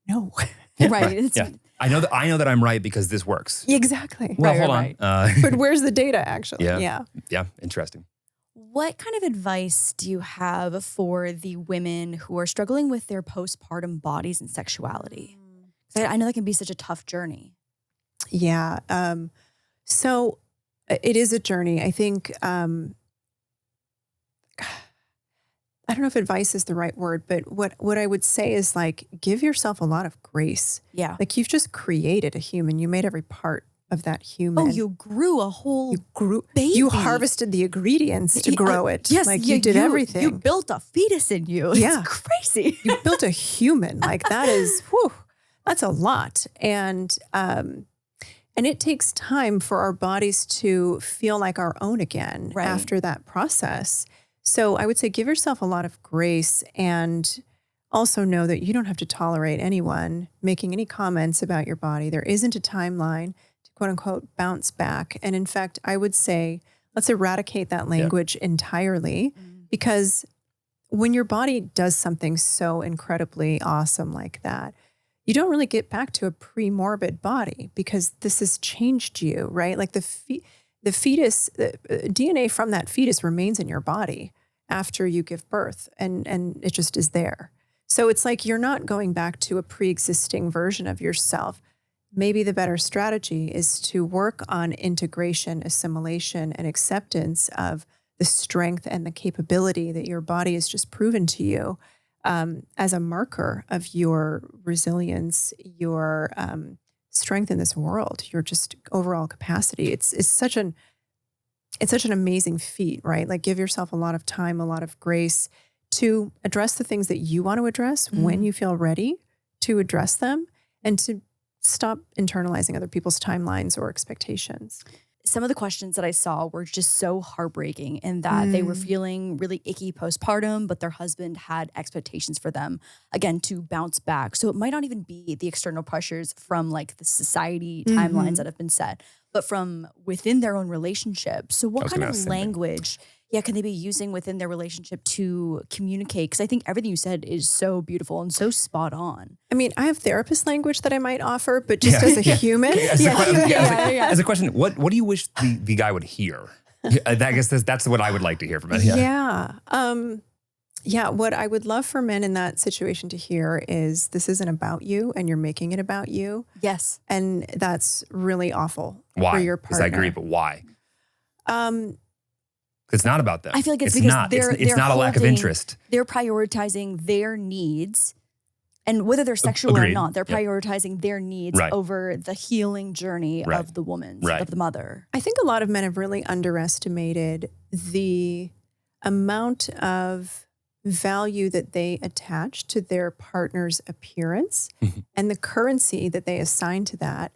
No. Right. Yeah. I know that I'm right because this works. Exactly. Well, Right, hold right, on. But where's the data actually? Yeah. Yeah. Interesting. What kind of advice do you have for the women who are struggling with their postpartum bodies and sexuality? 'Cause I know that can be such a tough journey. Yeah. So it is a journey. I think, I don't know if advice is the right word, but what I would say is like, give yourself a lot of grace. Yeah. Like you've just created a human. You made every part of that human. Oh, you grew a whole baby. You harvested the ingredients to grow it. Yes, like you did everything. You built a fetus in you. Yeah. It's crazy. You built a human. Like that is, whew, that's a lot. And it takes time for our bodies to feel like our own again after that process. So I would say give yourself a lot of grace and also know that you don't have to tolerate anyone making any comments about your body. There isn't a timeline to quote unquote bounce back. And in fact, I would say let's eradicate that language entirely because when your body does something so incredibly awesome like that, you don't really get back to a pre-morbid body because this has changed you, right? Like the fetus, the DNA from that fetus remains in your body after you give birth and it just is there. So it's like you're not going back to a pre-existing version of yourself. Maybe the better strategy is to work on integration, assimilation, and acceptance of the strength and the capability that your body has just proven to you as a marker of your resilience, your strength in this world, your just overall capacity. It's such an amazing feat, right? Like give yourself a lot of time, a lot of grace to address the things that you want to address when you feel ready to address them and to stop internalizing other people's timelines or expectations. Some of the questions that I saw were just so heartbreaking in that they were feeling really icky postpartum, but their husband had expectations for them, again, to bounce back. So it might not even be the external pressures from like the society timelines that have been set, but from within their own relationship. So what kind of language can they be using within their relationship to communicate? Because I think everything you said is so beautiful and so spot on. I mean, I have therapist language that I might offer, but just as a human. As a question, what do you wish the guy would hear? I guess that's what I would like to hear from it. What I would love for men in that situation to hear is this isn't about you and you're making it about you. Yes. And that's really awful for your partner. I agree, but why? It's not about them. I feel like it's because it's not a lack of interest. They're prioritizing their needs. And whether they're sexual or not, they're prioritizing their needs over the healing journey of the woman, of the mother. I think a lot of men have really underestimated the amount of value that they attach to their partner's appearance and the currency that they assign to that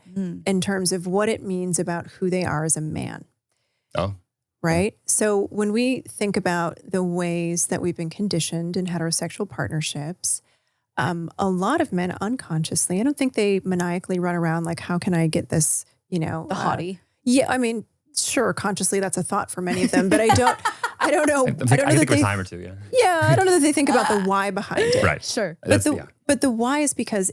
in terms of what it means about who they are as a man. Oh. Right? So when we think about the ways that we've been conditioned in heterosexual partnerships, a lot of men unconsciously, I don't think they maniacally run around like, how can I get this, the hottie? I mean, sure, consciously that's a thought for many of them, but I don't know. I don't know that a time or two, I don't know that they think about the why behind it. Right. Sure. But the why is because,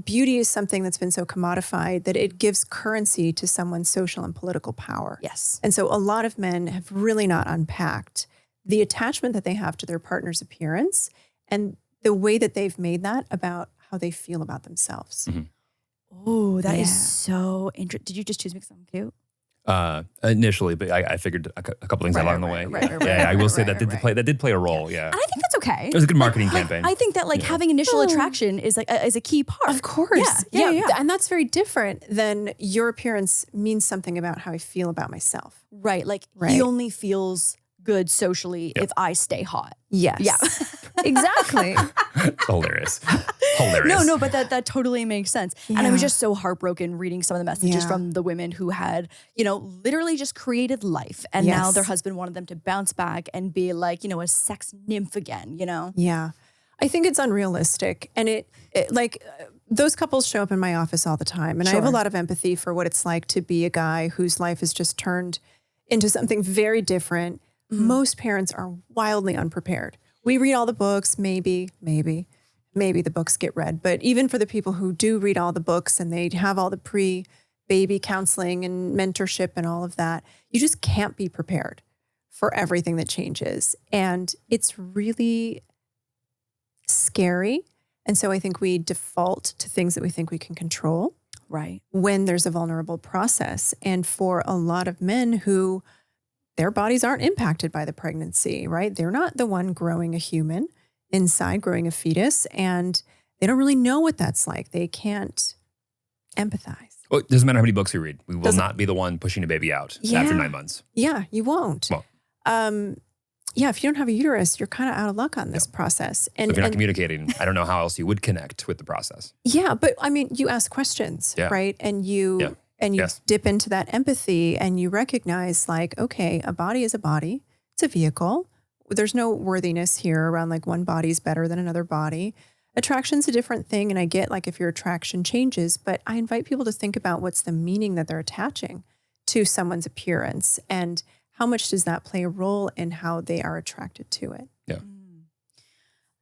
beauty is something that's been so commodified that it gives currency to someone's social and political power. Yes. And so a lot of men have really not unpacked the attachment that they have to their partner's appearance and the way that they've made that about how they feel about themselves. Oh, that is so interesting. Did you just choose me because I'm cute? Initially, but I figured a couple things out along the way. I will say that did play a role. Yeah, and I think that's okay. It was a good marketing campaign. I think that having initial attraction is is a key part. Of course, yeah, and that's very different than your appearance means something about how I feel about myself. Right, he only feels good socially if I stay hot. Yes. Yeah. Exactly. Hilarious. No, but that totally makes sense. Yeah. And I was just so heartbroken reading some of the messages from the women who had, literally just created life. And now their husband wanted them to bounce back and be like, a sex nymph again, Yeah. I think it's unrealistic. And it those couples show up in my office all the time. And I have a lot of empathy for what it's like to be a guy whose life has just turned into something very different. Most parents are wildly unprepared. We read all the books, maybe the books get read. But even for the people who do read all the books and they have all the pre-baby counseling and mentorship and all of that, you just can't be prepared for everything that changes. And it's really scary. And so I think we default to things that we think we can control. Right. When there's a vulnerable process. And for a lot of men who their bodies aren't impacted by the pregnancy, right? They're not the one growing a human inside, growing a fetus, and they don't really know what that's like. They can't empathize. Well, it doesn't matter how many books we read. We will not be the one pushing a baby out after 9 months. Yeah, you won't. Well, yeah, if you don't have a uterus, you're kind of out of luck on this process. And if you're not communicating, I don't know how else you would connect with the process. Yeah, but I mean, you ask questions, right? And you dip into that empathy and you recognize like, okay, a body is a body. It's a vehicle. There's no worthiness here around like one body's better than another body. Attraction's a different thing. And I get like if your attraction changes, but I invite people to think about what's the meaning that they're attaching to someone's appearance and how much does that play a role in how they are attracted to it. Yeah.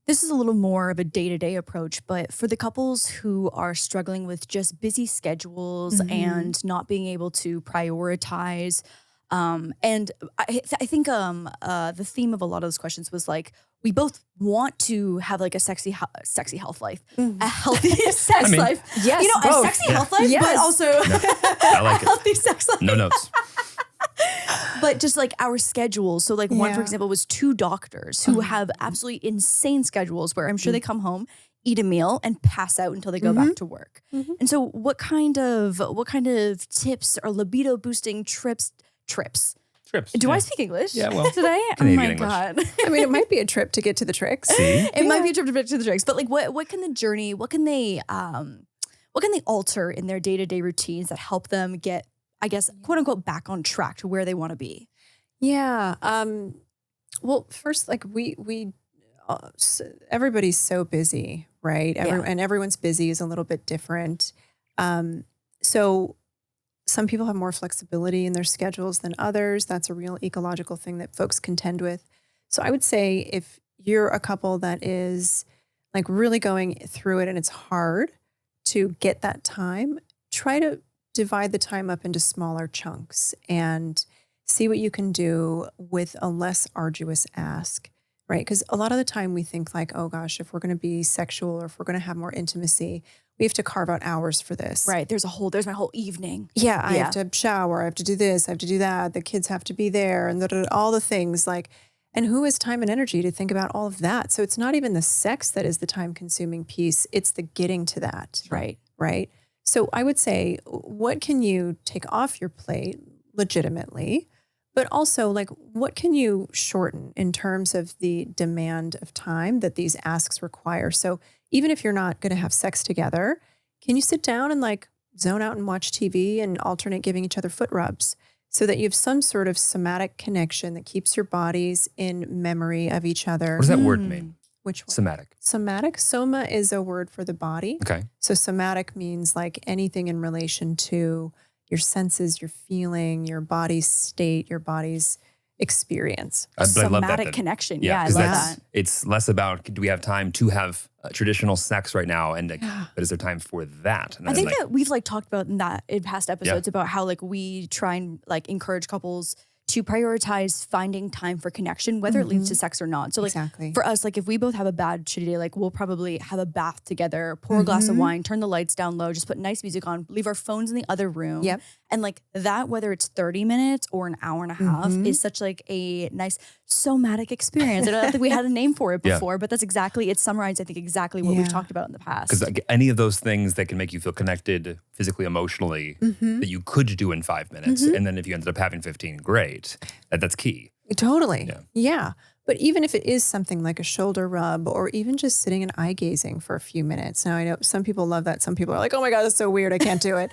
This is a little more of a day-to-day approach, but for the couples who are struggling with just busy schedules and not being able to prioritize, and I think the theme of a lot of those questions was like, we both want to have like a sexy health life, a healthy sex life. Yes, you know, both. a sexy health life, but also I like a healthy sex life. No notes. But just like our schedules. So like one, for example, was 2 doctors who have absolutely insane schedules where I'm sure they come home, eat a meal and pass out until they go back to work. And so what kind of tips or libido boosting trips? Do I speak English? Yeah, well, today? Canadian oh my English. God. I mean, it might be a trip to get to the tricks. See? It might be a trip to the tricks, but like what can the journey, what can they alter in their day-to-day routines that help them get, I guess, quote unquote, back on track to where they want to be? Yeah. Well, first, like everybody's so busy, right? And everyone's busy is a little bit different. So some people have more flexibility in their schedules than others. That's a real ecological thing that folks contend with. So I would say if you're a couple that is like really going through it and it's hard to get that time, try to divide the time up into smaller chunks and see what you can do with a less arduous ask, right? Because a lot of the time we think like, oh gosh, if we're going to be sexual or if we're going to have more intimacy, we have to carve out hours for this. Right. There's my whole evening. Yeah, I have to shower, I have to do this, I have to do that, the kids have to be there and all the things like, and who has time and energy to think about all of that? So it's not even the sex that is the time consuming piece, it's the getting to that. Right. Right. So I would say, what can you take off your plate legitimately, but also like, what can you shorten in terms of the demand of time that these asks require? So even if you're not going to have sex together, can you sit down and like zone out and watch TV and alternate giving each other foot rubs so that you have some sort of somatic connection that keeps your bodies in memory of each other? What does that word mean? Which one? Somatic. Somatic. Soma is a word for the body. Okay. So somatic means like anything in relation to your senses, your feeling, your body's state, your body's experience. I love that. Somatic connection. Yeah, I because love that. It's less about do we have time to have traditional sex right now, and like, but is there time for that? And I think like, that we've like talked about in past episodes about how like we try and like encourage couples to prioritize finding time for connection, whether it leads to sex or not. So like for us, like if we both have a bad shitty day, like we'll probably have a bath together, pour a glass of wine, turn the lights down low, just put nice music on, leave our phones in the other room. Yep. And like that, whether it's 30 minutes or an hour and a half is such like a nice somatic experience. I don't think we had a name for it before, but that's exactly, it's summarized, I think, exactly what we've talked about in the past. Because like, any of those things that can make you feel connected physically, emotionally, that you could do in 5 minutes. And then if you ended up having 15, great. That's key. Totally. Yeah. But even if it is something like a shoulder rub or even just sitting and eye gazing for a few minutes. Now I know some people love that. Some people are like, oh my God, that's so weird. I can't do it.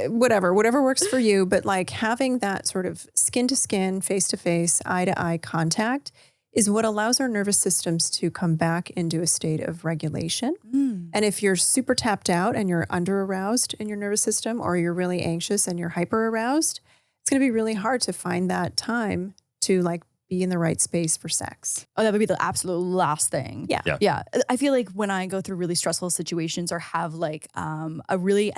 Whatever works for you. But like having that sort of skin to skin, face to face, eye to eye contact is what allows our nervous systems to come back into a state of regulation. And if you're super tapped out and you're under aroused in your nervous system, or you're really anxious and you're hyper aroused, it's going to be really hard to find that time to like be in the right space for sex. Oh, that would be the absolute last thing. Yeah. I feel like when I go through really stressful situations or have like at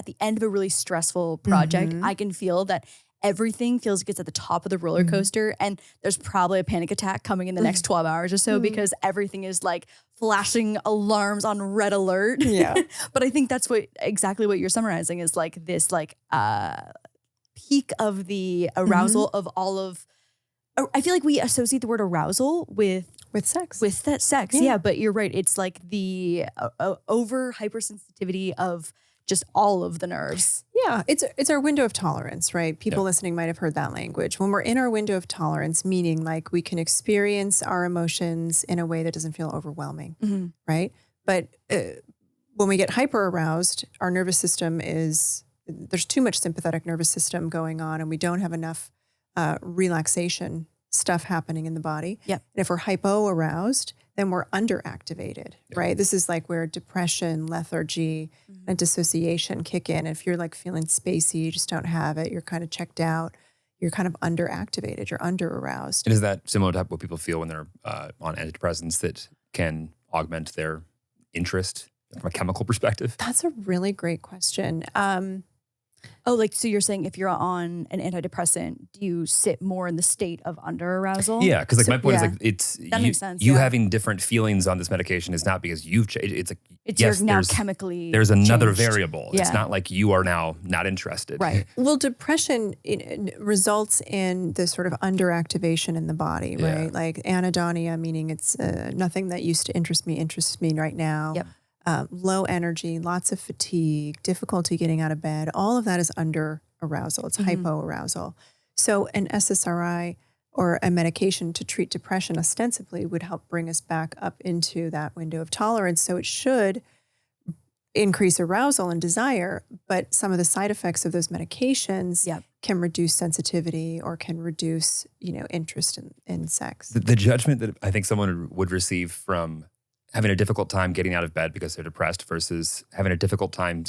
the end of a really stressful project, I can feel that everything feels like it's at the top of the roller coaster and there's probably a panic attack coming in the next 12 hours or so because everything is like flashing alarms on red alert. Yeah. But I think that's exactly what you're summarizing is like this like peak of the arousal of all of, I feel like we associate the word arousal with sex. With that sex, yeah. But you're right. It's like the over hypersensitivity of just all of the nerves. Yeah, it's our window of tolerance, right? People listening might have heard that language. When we're in our window of tolerance, meaning like we can experience our emotions in a way that doesn't feel overwhelming, right? But when we get hyper aroused, our nervous system there's too much sympathetic nervous system going on, and we don't have enough relaxation stuff happening in the body. Yep. And if we're hypo aroused, then we're underactivated, right? This is like where depression, lethargy, and dissociation kick in. If you're like feeling spacey, you just don't have it, you're kind of checked out, you're kind of underactivated, you're under aroused. And is that similar to what people feel when they're on antidepressants that can augment their interest from a chemical perspective? That's a really great question. So you're saying if you're on an antidepressant, do you sit more in the state of under arousal? Yeah, because like my point is yeah. like it's That makes sense, you yeah. having different feelings on this medication is not because you've it's like It's yes, you're now there's chemically there's another changed. variable. Yeah. It's not like you are now not interested. Right. Well, depression results in this sort of underactivation in the body, Yeah. right? Like anhedonia, meaning it's nothing that used to interests me right now. Yep. Low energy, lots of fatigue, difficulty getting out of bed. All of that is under arousal. It's hypoarousal. So an SSRI or a medication to treat depression ostensibly would help bring us back up into that window of tolerance. So it should increase arousal and desire, but some of the side effects of those medications can reduce sensitivity or can reduce, interest in sex. The judgment that I think someone would receive from having a difficult time getting out of bed because they're depressed versus having a difficult time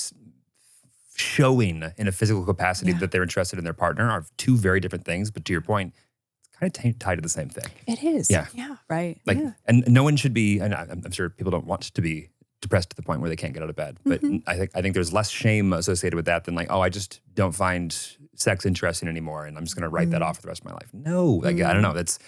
showing in a physical capacity that they're interested in their partner are two very different things. But to your point, it's kind of tied to the same thing. It is. Yeah. Yeah. Right. Like, and no one should be, and I'm sure people don't want to be depressed to the point where they can't get out of bed. But I think there's less shame associated with that than like, oh, I just don't find sex interesting anymore, and I'm just going to write that off for the rest of my life. No, like I don't know. There's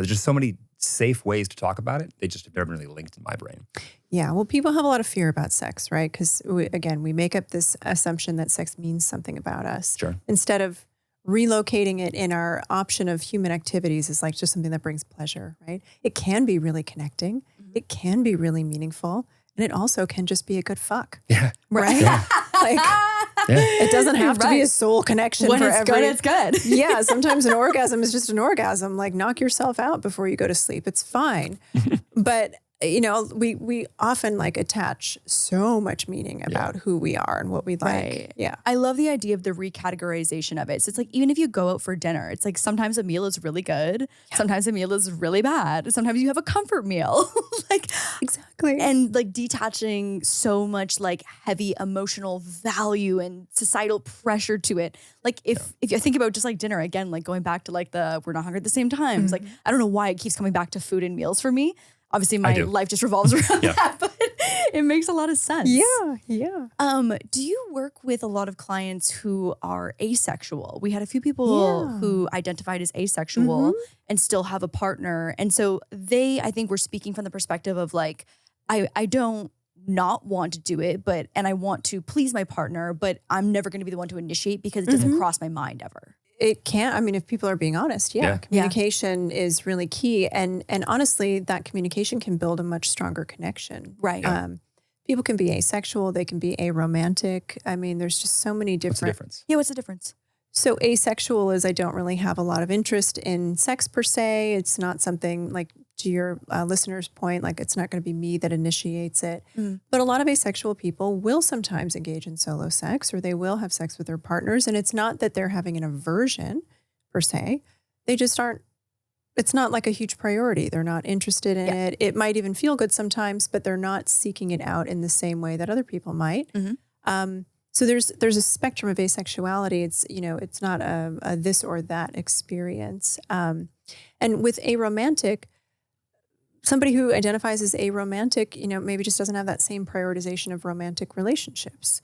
just so many safe ways to talk about it. They just have never really linked in my brain. Yeah. Well, people have a lot of fear about sex, right? Because we make up this assumption that sex means something about us. Sure. Instead of relocating it in our option of human activities is like just something that brings pleasure, right? It can be really connecting. It can be really meaningful. And it also can just be a good fuck. Yeah. Right? Yeah. Like, it doesn't have to be a soul connection When for it's good, it's good. Yeah, sometimes an orgasm is just an orgasm. Like knock yourself out before you go to sleep. It's fine. But we often like attach so much meaning about who we are and what we like. Right. Yeah. I love the idea of the recategorization of it. So it's like, even if you go out for dinner, it's like sometimes a meal is really good. Sometimes a meal is really bad. Sometimes you have a comfort meal. Like Exactly. And like detaching so much like heavy emotional value and societal pressure to it. Like if you think about just like dinner again, like going back to like we're not hungry at the same time. It's like, I don't know why it keeps coming back to food and meals for me. Obviously my life just revolves around that, but it makes a lot of sense. Yeah. Do you work with a lot of clients who are asexual? We had a few people who identified as asexual and still have a partner. And so I think were speaking from the perspective of like, I don't not want to do it, and I want to please my partner, but I'm never going to be the one to initiate because it doesn't cross my mind ever. It can. I mean, if people are being honest, communication is really key. And honestly, that communication can build a much stronger connection. Right. People can be asexual. They can be aromantic. I mean, there's just so many different. What's the difference? Yeah, what's the difference? So asexual is I don't really have a lot of interest in sex per se. It's not something like, to your listener's point, like it's not going to be me that initiates it. But a lot of asexual people will sometimes engage in solo sex, or they will have sex with their partners. And it's not that they're having an aversion per se. They just aren't, it's not like a huge priority. They're not interested in it. It might even feel good sometimes, but they're not seeking it out in the same way that other people might. So there's a spectrum of asexuality. It's, it's not a this or that experience. And with aromantic, somebody who identifies as aromantic, maybe just doesn't have that same prioritization of romantic relationships.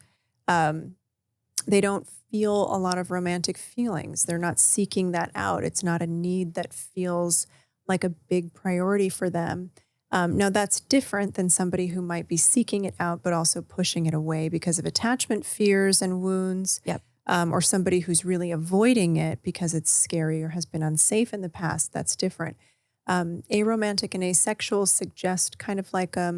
They don't feel a lot of romantic feelings. They're not seeking that out. It's not a need that feels like a big priority for them. Now, that's different than somebody who might be seeking it out, but also pushing it away because of attachment fears and wounds. Or somebody who's really avoiding it because it's scary or has been unsafe in the past. That's different. Aromantic and asexual suggest kind of like, I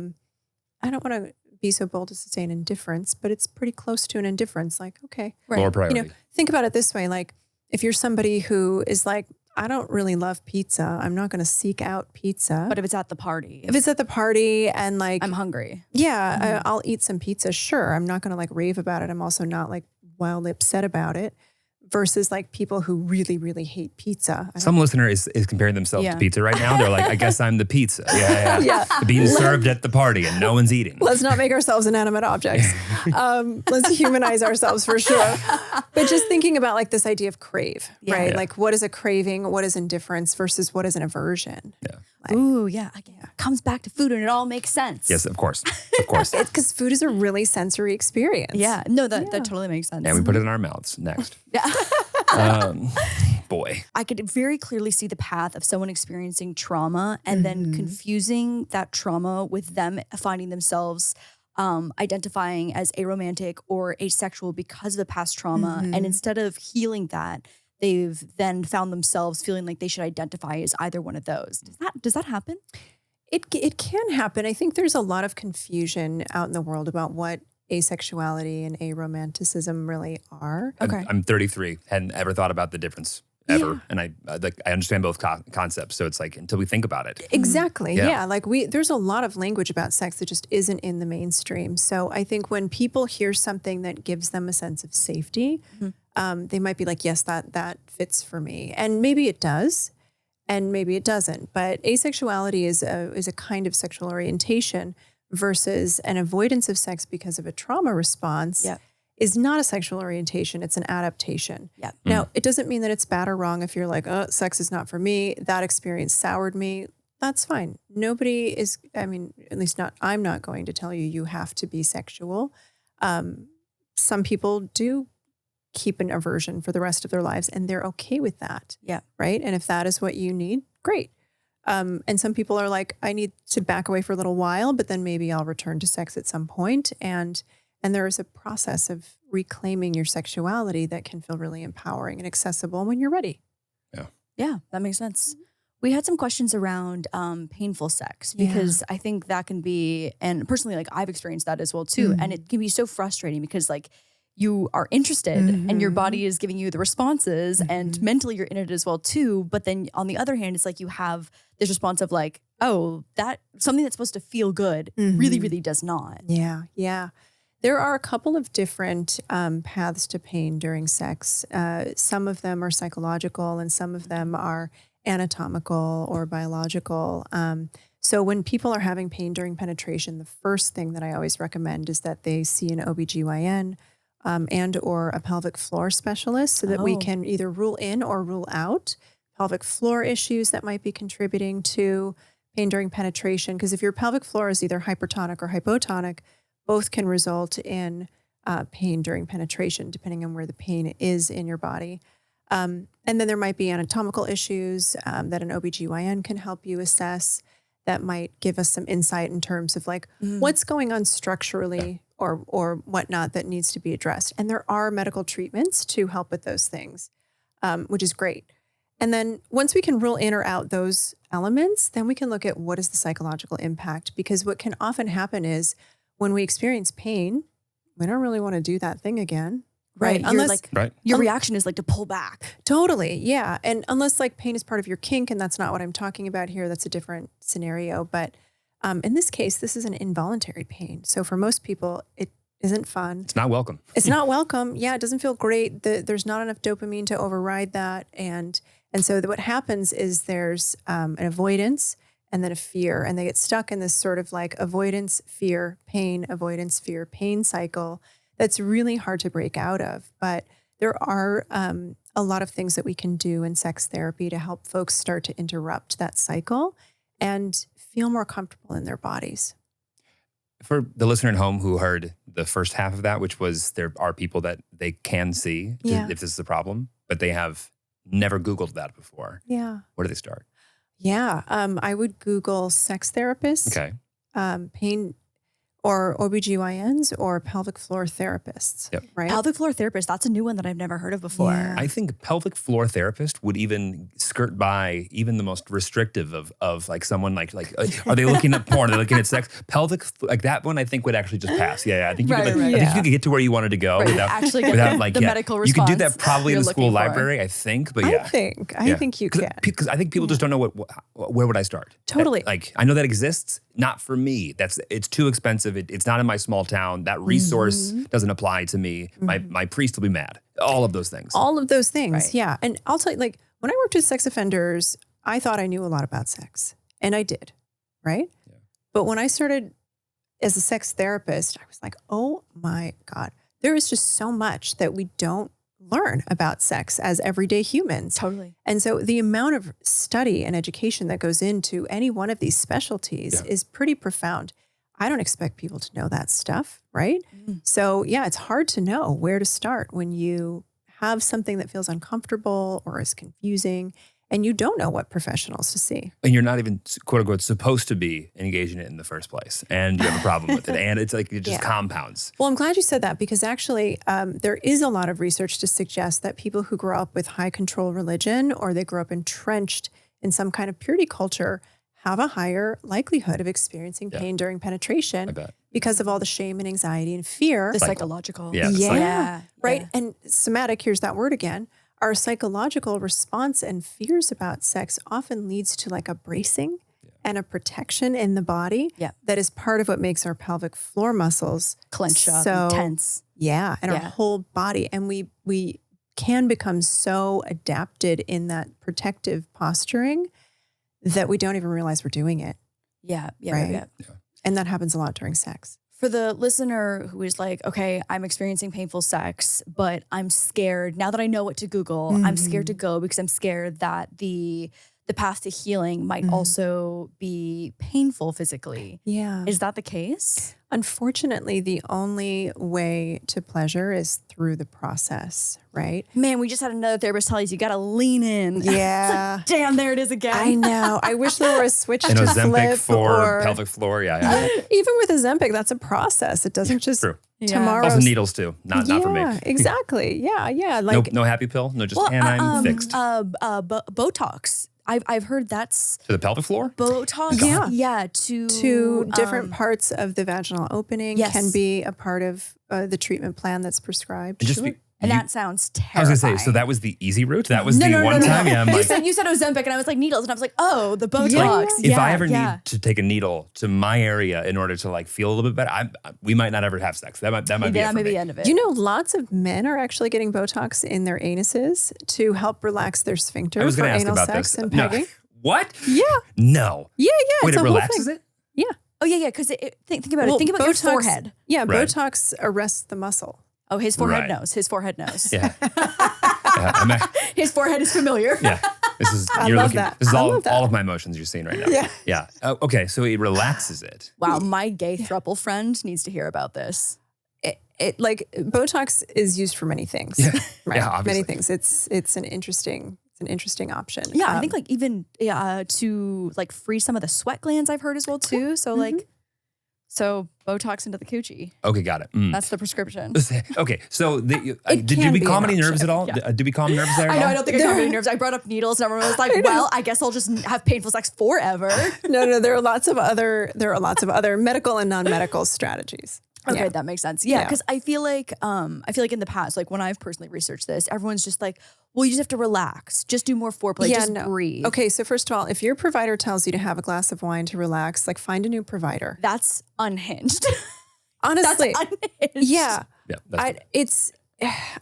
don't want to be so bold as to say an indifference, but it's pretty close to an indifference. Like, okay, Lower priority. think about it this way. Like if you're somebody who is like, I don't really love pizza, I'm not going to seek out pizza. But if it's at the party, if it's at the party and like, I'm hungry. yeah, I'll eat some pizza. Sure. I'm not going to like rave about it. I'm also not like wildly upset about it. Versus like people who really, really hate pizza. Some listener is comparing themselves to pizza right now. They're like, I guess I'm the pizza. Yeah. Being served at the party and no one's eating. Let's not make ourselves inanimate objects. Let's humanize ourselves for sure. But just thinking about like this idea of crave, right? Yeah. Like what is a craving? What is indifference versus what is an aversion? Yeah. Like, Ooh, yeah. Again, it comes back to food and it all makes sense. Yes, of course. Of course. because food is a really sensory experience. Yeah. No, that totally makes sense. And we put it in our mouths. Next. Yeah. Boy. I could very clearly see the path of someone experiencing trauma and then confusing that trauma with them finding themselves identifying as aromantic or asexual because of the past trauma. And instead of healing that, they've then found themselves feeling like they should identify as either one of those. Does that happen? It can happen. I think there's a lot of confusion out in the world about what asexuality and aromanticism really are. Okay. I'm 33. Hadn't ever thought about the difference ever. And I understand both concepts. So it's like until we think about it. Exactly. Yeah. Yeah. Like there's a lot of language about sex that just isn't in the mainstream. So I think when people hear something that gives them a sense of safety, they might be like, yes, that fits for me. And maybe it does, and maybe it doesn't. But asexuality is a kind of sexual orientation versus an avoidance of sex because of a trauma response. Is not a sexual orientation. It's an adaptation. Yeah. Now, it doesn't mean that it's bad or wrong if you're like, oh, sex is not for me. That experience soured me. That's fine. Nobody is, at least not, I'm not going to tell you, you have to be sexual. Some people do keep an aversion for the rest of their lives and they're okay with that. Yeah. Right. And if that is what you need, great. And some people are like, I need to back away for a little while, but then maybe I'll return to sex at some point. And there is a process of reclaiming your sexuality that can feel really empowering and accessible when you're ready. Yeah, that makes sense. We had some questions around painful sex because I think that can be, and personally, like I've experienced that as well too. And it can be so frustrating because like you are interested and your body is giving you the responses and mentally you're in it as well too. But then on the other hand, it's like you have this response of like, oh, that something that's supposed to feel good really, really does not. Yeah. Yeah. There are a couple of different paths to pain during sex. Some of them are psychological and some of them are anatomical or biological. So when people are having pain during penetration, the first thing that I always recommend is that they see an OBGYN and or a pelvic floor specialist so that we can either rule in or rule out pelvic floor issues that might be contributing to pain during penetration. Because if your pelvic floor is either hypertonic or hypotonic, both can result in pain during penetration, depending on where the pain is in your body. And then there might be anatomical issues that an OBGYN can help you assess that might give us some insight in terms of like what's going on structurally or whatnot that needs to be addressed. And there are medical treatments to help with those things, which is great. And then once we can rule in or out those elements, then we can look at what is the psychological impact. Because what can often happen is when we experience pain, we don't really want to do that thing again. Right. Unless your reaction is like to pull back. Totally. Yeah. And unless like pain is part of your kink, and that's not what I'm talking about here, that's a different scenario. But in this case, this is an involuntary pain. So for most people, it isn't fun. It's not welcome. It's not welcome. Yeah. It doesn't feel great. There's not enough dopamine to override that. And so what happens is there's an avoidance and then a fear, and they get stuck in this sort of like avoidance, fear, pain cycle that's really hard to break out of. But there are a lot of things that we can do in sex therapy to help folks start to interrupt that cycle and feel more comfortable in their bodies. For the listener at home who heard the first half of that, which was there are people that they can see if this is a problem, but they have never Googled that before. Yeah. Where do they start? Yeah. I would Google sex therapists, pain or OBGYNs or pelvic floor therapists. Yep. Right. Pelvic floor therapist, that's a new one that I've never heard of before. Yeah. I think pelvic floor therapist would even skirt by even the most restrictive of like someone like are they looking at porn? Are they looking at sex? Pelvic, like that one I think would actually just pass. Yeah. I think you could I think you could get to where you wanted to go without actually get the medical response. You could do that probably in you're the school looking for. library, I think, but yeah. I think you can. Because I think people just don't know where would I start? Totally. Like I know that exists. Not for me. It's too expensive. It's not in my small town. That resource doesn't apply to me. My priest will be mad. All of those things. All of those things, Right. yeah. And I'll tell you, like, when I worked with sex offenders, I thought I knew a lot about sex. And I did, right? Yeah. But when I started as a sex therapist, I was like, oh my God, there is just so much that we don't learn about sex as everyday humans. Totally. And so the amount of study and education that goes into any one of these specialties is pretty profound. I don't expect people to know that stuff, right? So yeah, it's hard to know where to start when you have something that feels uncomfortable or is confusing and you don't know what professionals to see. And you're not even, quote unquote, supposed to be engaging it in the first place. And you have a problem with it. And it's like, it just compounds. Well, I'm glad you said that because actually there is a lot of research to suggest that people who grow up with high control religion or they grow up entrenched in some kind of purity culture have a higher likelihood of experiencing pain during penetration because of all the shame and anxiety and fear. The psychological. Yeah. Right. Yeah. And somatic, here's that word again. Our psychological response and fears about sex often leads to like a bracing and a protection in the body that is part of what makes our pelvic floor muscles clench up and tense. Yeah. And our whole body. And we can become so adapted in that protective posturing that we don't even realize we're doing it. Yeah. And that happens a lot during sex. For the listener who is like, okay, I'm experiencing painful sex, but I'm scared. Now that I know what to Google, I'm scared to go because I'm scared that the path to healing might also be painful physically. Yeah. Is that the case? Unfortunately, the only way to pleasure is through the process, right? Man, we just had another therapist tell us you got to lean in. Yeah. Like, damn, there it is again. I know. I wish there were a switch and to Ozempic flip for pelvic floor. Yeah. Even with Ozempic, that's a process. It doesn't just True. tomorrow. Also needles too. Not for me. Exactly. Yeah. Like no happy pill. No, just and I'm fixed. Botox. I've heard that's to the pelvic floor. Botox. Yeah. To different parts of the vaginal opening can be a part of the treatment plan that's prescribed. And that sounds terrifying. I was going to say, so that was the easy route? That was the one time? Yeah, I'm like, you said Ozempic, and I was like, needles. And I was like, oh, the Botox. Yeah. If I ever need to take a needle to my area in order to like feel a little bit better, we might not ever have sex. That might be it for me. the end of it. You know, lots of men are actually getting Botox in their anuses to help relax their sphincter I was for going to ask anal about sex this. and pegging. No. What? Yeah. No. Yeah. Wait, it's it a whole relaxes thing. it? Yeah. Oh, yeah. Because think about it. Think about Botox, your forehead. Yeah, Right. Botox arrests the muscle. Oh, his forehead Right. knows. His forehead knows. Yeah. His forehead is familiar. Yeah. This is I you're love looking. that. This is I all love that. of my emotions you're seeing right now. Yeah. Yeah. Okay. So it relaxes it. Wow, my gay throuple friend needs to hear about this. It like Botox is used for many things. Yeah. Right. Yeah, obviously. Many things. It's an interesting option. Yeah, I think like even to like free some of the sweat glands I've heard as well too. So like, so Botox into the coochie. Okay, got it. That's the prescription. Okay, so did can we be calm an any nerves option. at all? Yeah. Did we calm nerves there? I at know, all? I don't think I calmed any nerves. I brought up needles and everyone was like, well, I guess I'll just have painful sex forever. No, there are lots of other medical and non-medical strategies. Okay, Yeah. that makes sense. Yeah, because I feel like in the past, like when I've personally researched this, everyone's just like, well, you just have to relax, just do more foreplay, just breathe. Okay, so first of all, if your provider tells you to have a glass of wine to relax, like find a new provider. That's unhinged. Honestly, That's unhinged. yeah. Yeah,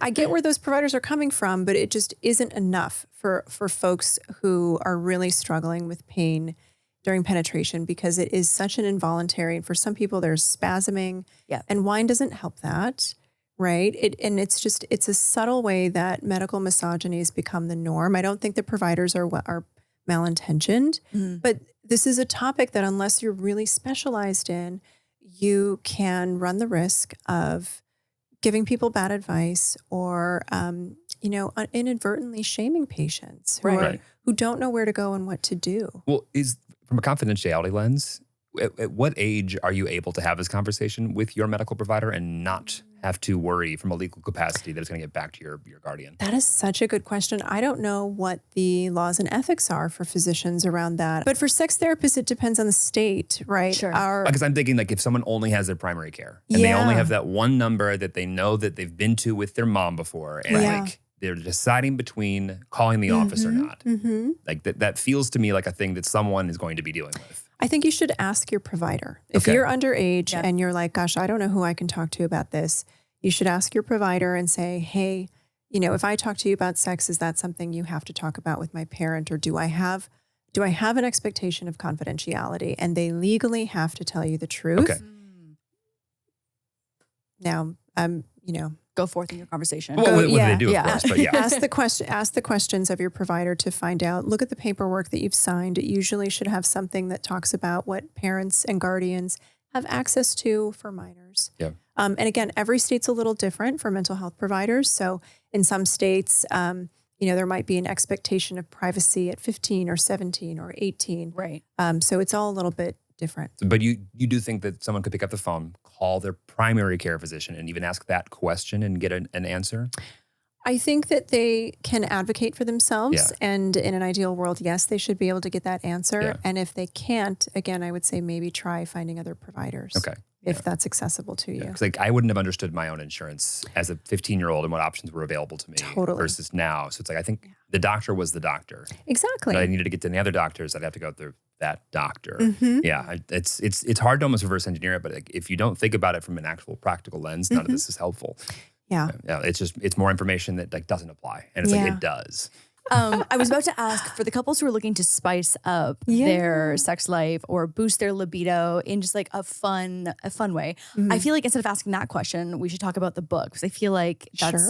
I get where those providers are coming from, but it just isn't enough for folks who are really struggling with pain during penetration because it is such an involuntary, and for some people there's spasming, and wine doesn't help that, right? It's a subtle way that medical misogyny has become the norm. I don't think the providers are malintentioned, but this is a topic that unless you're really specialized in, you can run the risk of giving people bad advice or, inadvertently shaming patients who don't know where to go and what to do. Well, from a confidentiality lens, at what age are you able to have this conversation with your medical provider and not have to worry from a legal capacity that it's going to get back to your guardian? That is such a good question. I don't know what the laws and ethics are for physicians around that. But for sex therapists, it depends on the state, right? Sure. Because I'm thinking like if someone only has their primary care and they only have that one number that they know that they've been to with their mom before and like they're deciding between calling the office or not. Like that feels to me like a thing that someone is going to be dealing with. I think you should ask your provider. If you're underage and you're like, gosh, I don't know who I can talk to about this, you should ask your provider and say, hey, you know, if I talk to you about sex, is that something you have to talk about with my parent? Or do I have an expectation of confidentiality? And they legally have to tell you the truth. Okay. Now, you know, Go forth in your conversation. Well, what do they do, of course, but ask the questions of your provider to find out. Look at the paperwork that you've signed. It usually should have something that talks about what parents and guardians have access to for minors. Yeah. And again, every state's a little different for mental health providers. So in some states, you know, there might be an expectation of privacy at 15 or 17 or 18. Right. So it's all a little bit different. But you do think that someone could pick up the phone, call their primary care physician and even ask that question and get an answer? I think that they can advocate for themselves. And in an ideal world, yes, they should be able to get that answer. Yeah. And if they can't, again, I would say maybe try finding other providers. Okay. If that's accessible to you. Because like I wouldn't have understood my own insurance as a 15-year-old and what options were available to me versus now. So it's like I think the doctor was the doctor. Exactly. But I needed to get to any other doctors. I'd have to go through that doctor. Yeah, it's hard to almost reverse engineer it, but like, if you don't think about it from an actual practical lens, none of this is helpful. Yeah. It's more information that like doesn't apply, and it's like it does. I was about to ask for the couples who are looking to spice up their sex life or boost their libido in just like a fun way. I feel like instead of asking that question, we should talk about the book because I feel like that's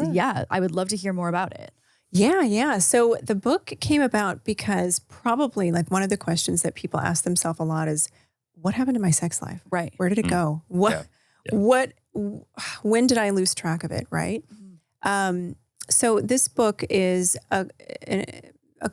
I would love to hear more about it. Yeah. So the book came about because probably like one of the questions that people ask themselves a lot is, what happened to my sex life? Right. Where did it go? When did I lose track of it? Right. So this book is a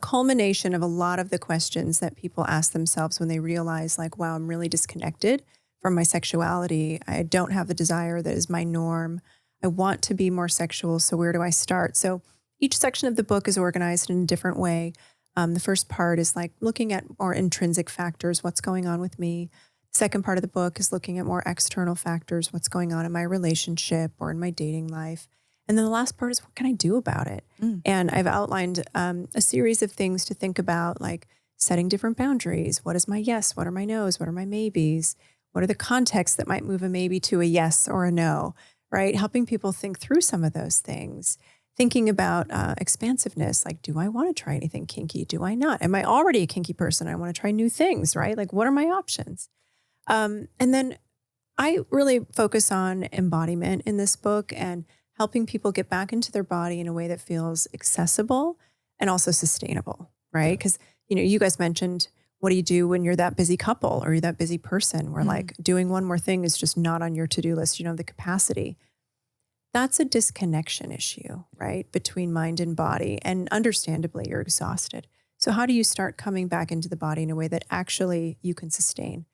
culmination of a lot of the questions that people ask themselves when they realize like, wow, I'm really disconnected from my sexuality. I don't have the desire that is my norm. I want to be more sexual. So where do I start? So each section of the book is organized in a different way. The first part is like looking at more intrinsic factors, what's going on with me. Second part of the book is looking at more external factors, what's going on in my relationship or in my dating life. And then the last part is what can I do about it? And I've outlined a series of things to think about, like setting different boundaries. What is my yes? What are my no's? What are my maybes? What are the contexts that might move a maybe to a yes or a no, right? Helping people think through some of those things. Thinking about expansiveness, like, do I want to try anything kinky? Do I not? Am I already a kinky person? I want to try new things, right? Like, what are my options? And then I really focus on embodiment in this book and helping people get back into their body in a way that feels accessible and also sustainable, right? Because, you know, you guys mentioned, what do you do when you're that busy couple or you're that busy person where like doing one more thing is just not on your to-do list, you don't have the capacity. That's a disconnection issue, right? Between mind and body. And understandably, you're exhausted. So how do you start coming back into the body in a way that actually you can sustain?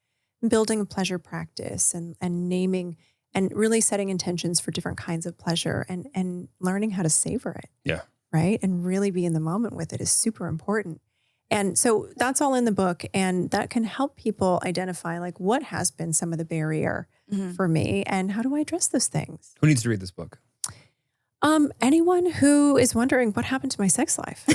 Building a pleasure practice and naming and really setting intentions for different kinds of pleasure and learning how to savor it. Yeah. Right? And really be in the moment with it is super important. And so that's all in the book. And that can help people identify like what has been some of the barrier for me and how do I address those things? Who needs to read this book? Anyone who is wondering what happened to my sex life.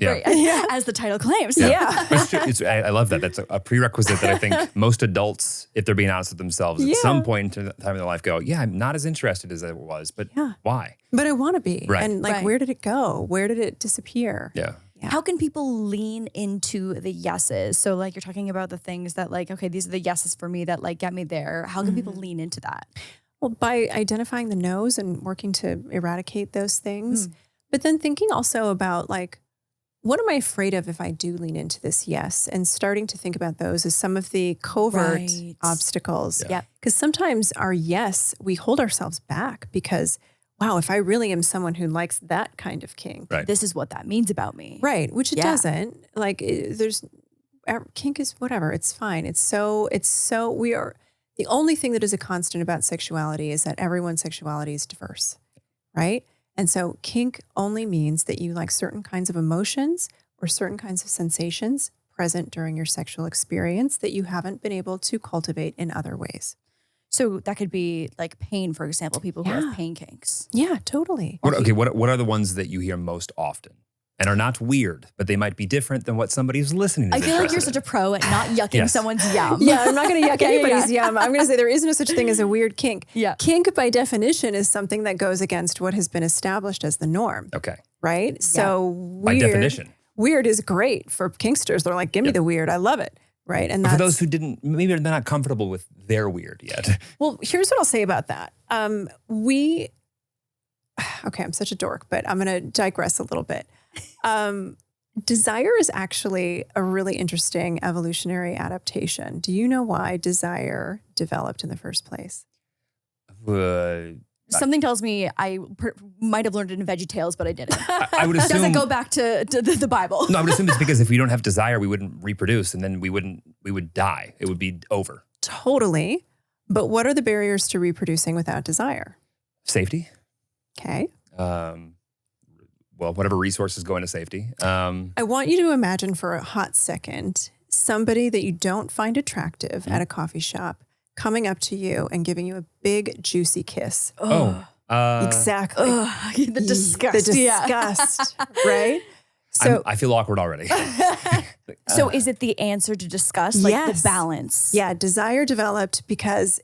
Right. As the title claims. I love that. That's a prerequisite that I think most adults, if they're being honest with themselves, at some point in time in their life go, I'm not as interested as I was, but why? But I want to be. Right. And like, where did it go? Where did it disappear? Yeah. How can people lean into the yeses? So like you're talking about the things that like, okay, these are the yeses for me that like get me there. How can people lean into that? Well, by identifying the no's and working to eradicate those things, but then thinking also about like, what am I afraid of if I do lean into this yes? And starting to think about those as some of the covert obstacles. Yeah. Because sometimes our yes, we hold ourselves back because, wow, if I really am someone who likes that kind of kink. Right. This is what that means about me. Right. Which it doesn't. Like there's kink is whatever. It's fine. The The only thing that is a constant about sexuality is that everyone's sexuality is diverse, right? And so kink only means that you like certain kinds of emotions or certain kinds of sensations present during your sexual experience that you haven't been able to cultivate in other ways. So that could be like pain, for example, people who have pain kinks. Yeah, totally. What are the ones that you hear most often and are not weird, but they might be different than what somebody who's listening to? I feel like you're such a pro at not yucking someone's yum. Yeah, I'm not going to yuck anybody's yum. I'm going to say there is no such thing as a weird kink. Yeah. Kink, by definition, is something that goes against what has been established as the norm. Okay. Right? So weird, By definition. Weird is great for kinksters. They're like, give me the weird. I love it. Right. And But for those who maybe they're not comfortable with their weird yet. Well, here's what I'll say about that. Okay, I'm such a dork, but I'm going to digress a little bit. Desire is actually a really interesting evolutionary adaptation. Do you know why desire developed in the first place? Something tells me I might have learned it in VeggieTales, but I didn't. I would assume. Doesn't go back to the Bible. No, I would assume it's because if we don't have desire, we wouldn't reproduce, and then we would die. It would be over. Totally. But what are the barriers to reproducing without desire? Safety. Okay. Well, whatever resources go into safety. I want you to imagine for a hot second somebody that you don't find attractive at a coffee shop coming up to you and giving you a big, juicy kiss. Exactly. The disgust. The disgust, right? So I feel awkward already. So is it the answer to disgust? Like the balance? Yeah, desire developed because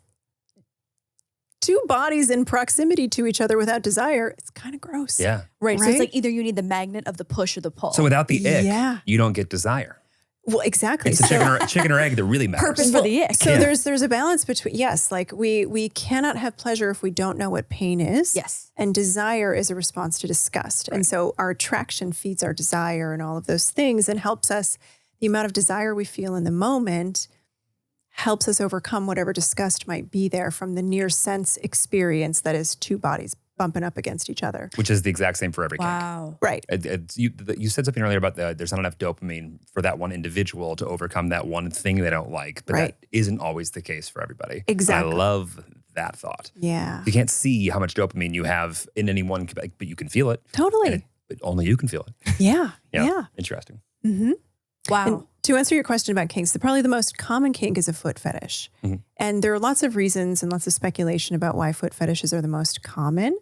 two bodies in proximity to each other without desire, it's kind of gross. Yeah. Right. So it's like either you need the magnet of the push or the pull. So without the ick, you don't get desire. Well, exactly. It's the chicken or egg that really matters. Purpose for the ick. So there's a balance between, yes, like we cannot have pleasure if we don't know what pain is. Yes. And desire is a response to disgust. Right. And so our attraction feeds our desire and all of those things and helps us, the amount of desire we feel in the moment helps us overcome whatever disgust might be there from the near sense experience that is two bodies bumping up against each other. Which is the exact same for every kink. Wow. Right. You said something earlier about there's not enough dopamine for that one individual to overcome that one thing they don't like, but that isn't always the case for everybody. Exactly. And I love that thought. Yeah. You can't see how much dopamine you have in any one, but you can feel it. Totally. But only you can feel it. Yeah. Yeah. Interesting. Mm-hmm. Wow. And to answer your question about kinks, probably the most common kink is a foot fetish. Mm-hmm. And there are lots of reasons and lots of speculation about why foot fetishes are the most common.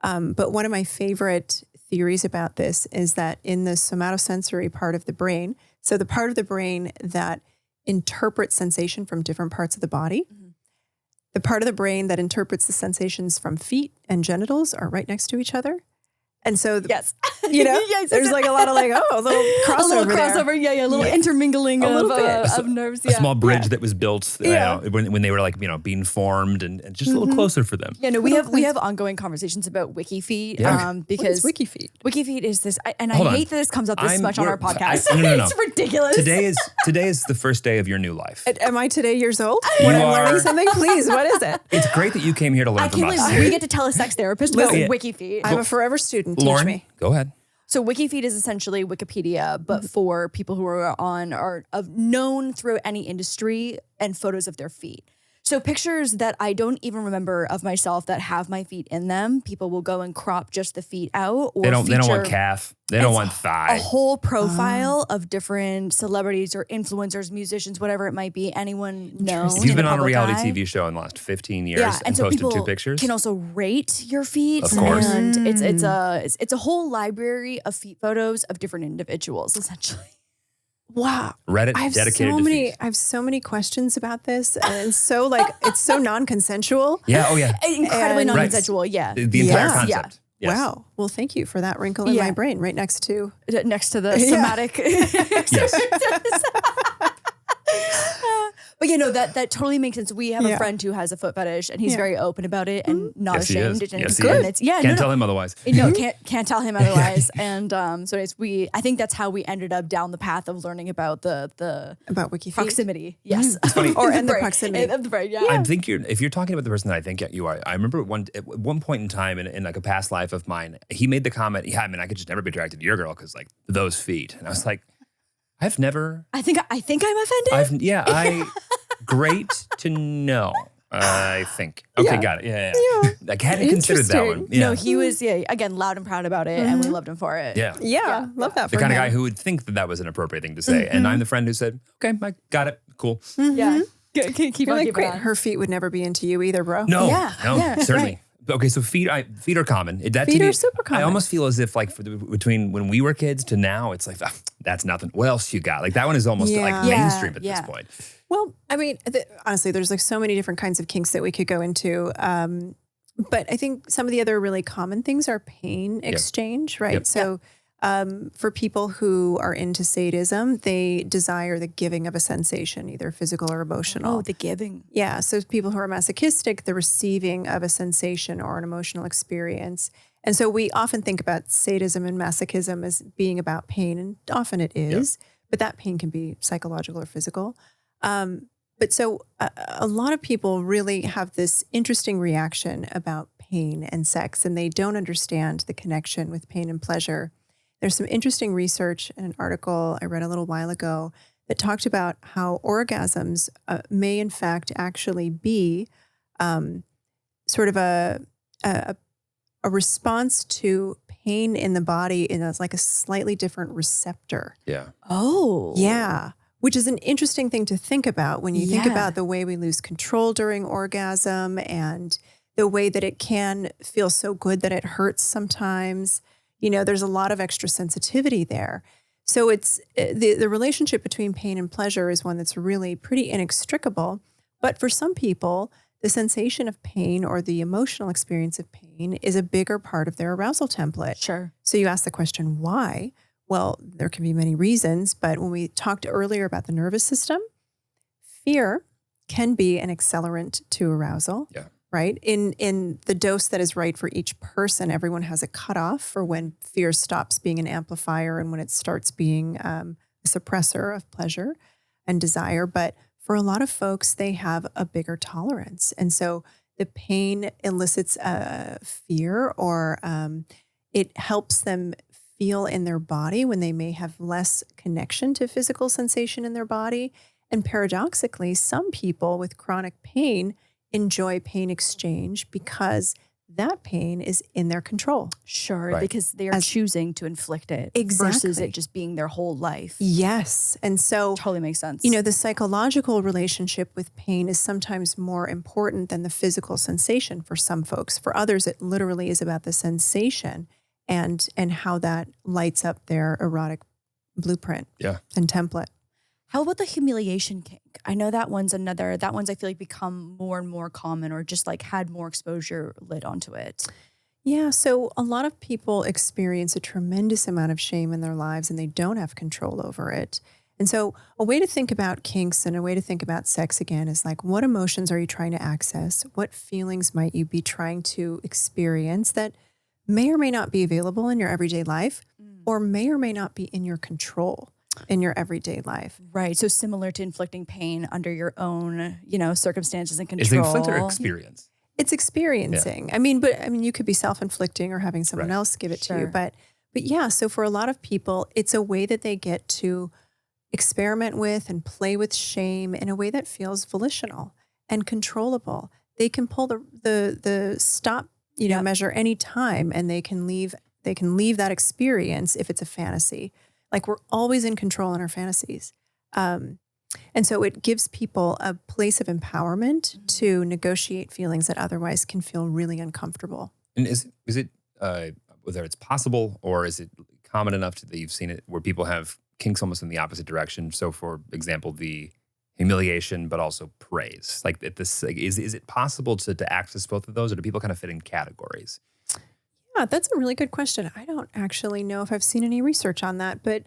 But one of my favorite theories about this is that in the somatosensory part of the brain, so the part of the brain that interprets sensation from different parts of the body, the part of the brain that interprets the sensations from feet and genitals are right next to each other. And so, you know, there's like a lot of like, a little crossover there. Yeah, a little intermingling of nerves. A small bridge that was built when they were like, being formed and just a little closer for them. Yeah, no, we have ongoing conversations about wiki feet because wiki feet. Wiki feet is this, and I hate that this comes up this much on our podcast. No. It's ridiculous. Today is the first day of your new life. Am I today years old? When I'm learning something, please, what is it? It's great that you came here to learn from us. We get to tell a sex therapist about wiki feet. I'm a forever student. Lauren, teach me. Go ahead. So WikiFeed is essentially Wikipedia, but for people who are known through any industry and photos of their feet. So pictures that I don't even remember of myself that have my feet in them, people will go and crop just the feet out. Or they don't want calf. They don't want thigh. A whole profile of different celebrities or influencers, musicians, whatever it might be, anyone known. If you've been on a reality eye. TV show in the last 15 years and so posted two pictures. Can also rate your feet. Of course. And it's a whole library of feet photos of different individuals, essentially. Wow. Reddit dedicated to feet. I have so many questions about this. And it's so it's so non-consensual. Yeah. Oh yeah. Incredibly non-consensual. Yeah. The entire concept. Yes. Wow. Well, thank you for that wrinkle in my brain right next to the somatic. Yes. But that totally makes sense. We have a friend who has a foot fetish, and he's very open about it and not ashamed. And yes, good. He is. Can't tell him otherwise. No, can't tell him otherwise. And I think that's how we ended up down the path of learning about about wiki proximity. Yes, it's funny. the proximity of the brain. Yeah, I think if you're talking about the person that I think you are. I remember at one point in time in like a past life of mine, he made the comment, "Yeah, I mean, I could just never be attracted to your girl because like those feet." And I was like, I've never. I think I'm offended. Great to know. I think. Okay, Yeah. got it. Yeah. I hadn't considered that one. Interesting. Yeah. No, he was, again, loud and proud about it, and we loved him for it. yeah. Yeah, love that The for kind of him. guy who would think that was an appropriate thing to say. And I'm the friend who said, okay, I got it. Cool. Yeah. Keep You're on, like, keep great. on. Her feet would never be into you either, bro. No, Yeah, no, yeah, certainly. right. Okay, so feet are common. That to Feet me, are super common. I almost feel as if like between when we were kids to now, it's like, that's nothing. What else you got? Like that one is almost like Yeah. mainstream at Yeah. this point. Well, I mean, honestly, there's like so many different kinds of kinks that we could go into. But I think some of the other really common things are pain exchange, right? Yep. So for people who are into sadism, they desire the giving of a sensation, either physical or emotional. Oh, the giving. Yeah. So people who are masochistic, the receiving of a sensation or an emotional experience. And so we often think about sadism and masochism as being about pain, and often it is, but that pain can be psychological or physical. But so a lot of people really have this interesting reaction about pain and sex, and they don't understand the connection with pain and pleasure. There's some interesting research in an article I read a little while ago that talked about how orgasms may in fact actually be sort of a response to pain in the body in like a slightly different receptor. Yeah. Oh. Yeah. Which is an interesting thing to think about when you think Yeah. about the way we lose control during orgasm and the way that it can feel so good that it hurts sometimes. You know, there's a lot of extra sensitivity there. So it's the relationship between pain and pleasure is one that's really pretty inextricable. But for some people, the sensation of pain or the emotional experience of pain is a bigger part of their arousal template. Sure. So you ask the question, why? Well, there can be many reasons, but when we talked earlier about the nervous system, fear can be an accelerant to arousal. Yeah. Right? In the dose that is right for each person, everyone has a cutoff for when fear stops being an amplifier and when it starts being a suppressor of pleasure and desire. But for a lot of folks, they have a bigger tolerance. And so the pain elicits fear, or it helps them feel in their body when they may have less connection to physical sensation in their body. And paradoxically, some people with chronic pain enjoy pain exchange because that pain is in their control. Sure. Right. Because they are choosing to inflict it versus Exactly. it just being their whole life. Yes. And so, Totally makes sense. you know, the psychological relationship with pain is sometimes more important than the physical sensation for some folks. For others, it literally is about the sensation and how that lights up their erotic blueprint and template. How about the humiliation kink? I know that one's I feel like become more and more common, or just like had more exposure lit onto it. Yeah, so a lot of people experience a tremendous amount of shame in their lives and they don't have control over it. And so a way to think about kinks and a way to think about sex again is like, what emotions are you trying to access? What feelings might you be trying to experience that may or may not be available in your everyday life or may not be in your control in your everyday life? Right. So similar to inflicting pain under your own, circumstances and control. Is it inflict or experience? It's experiencing. I mean, you could be self-inflicting or having someone Right. else give it to you. Sure. But yeah, so for a lot of people, it's a way that they get to experiment with and play with shame in a way that feels volitional and controllable. They can pull the stop, measure any time, and they can leave that experience if it's a fantasy. Like, we're always in control in our fantasies. And so it gives people a place of empowerment to negotiate feelings that otherwise can feel really uncomfortable. And is it whether it's possible or is it common enough that you've seen it where people have kinks almost in the opposite direction? So, for example, the humiliation, but also praise. Like, is it possible to access both of those, or do people kind of fit in categories? Yeah, that's a really good question. I don't actually know if I've seen any research on that, but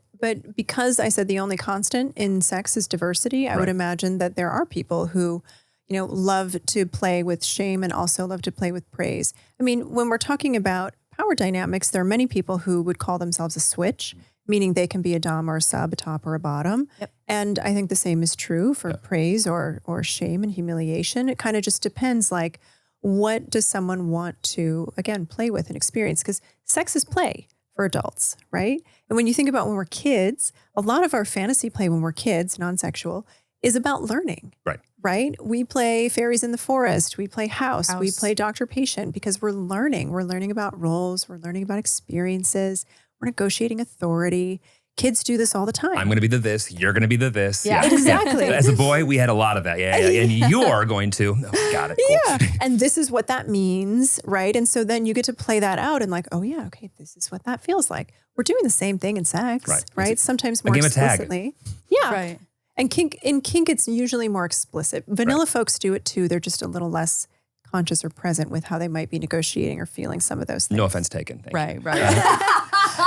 because I said the only constant in sex is diversity, I would Right. imagine that there are people who, love to play with shame and also love to play with praise. I mean, when we're talking about power dynamics, there are many people who would call themselves a switch, meaning they can be a dom or a sub, a top or a bottom. Yep. And I think the same is true for praise or shame and humiliation. It kind of just depends, like, what does someone want to, again, play with and experience? Because sex is play for adults, right? And when you think about when we're kids, a lot of our fantasy play when we're kids, non-sexual, is about learning. Right. Right? We play fairies in the forest. We play house. We House. play doctor patient because we're learning. We're learning about roles. We're learning about experiences. We're negotiating authority. Kids do this all the time. I'm going to be the this. You're going to be the this. Yeah. Exactly. As a boy, we had a lot of that. Yeah. And you're going to. Oh, got it. Cool. Yeah. And this is what that means, right? And so then you get to play that out and like, oh yeah, okay, this is what that feels like. We're doing the same thing in sex, Right. right? It's Sometimes a more game of tag. explicitly. Yeah. Right. And kink, it's usually more explicit. Vanilla folks do it too. They're just a little less conscious or present with how they might be negotiating or feeling some of those things. No offense taken. Thank you. Right.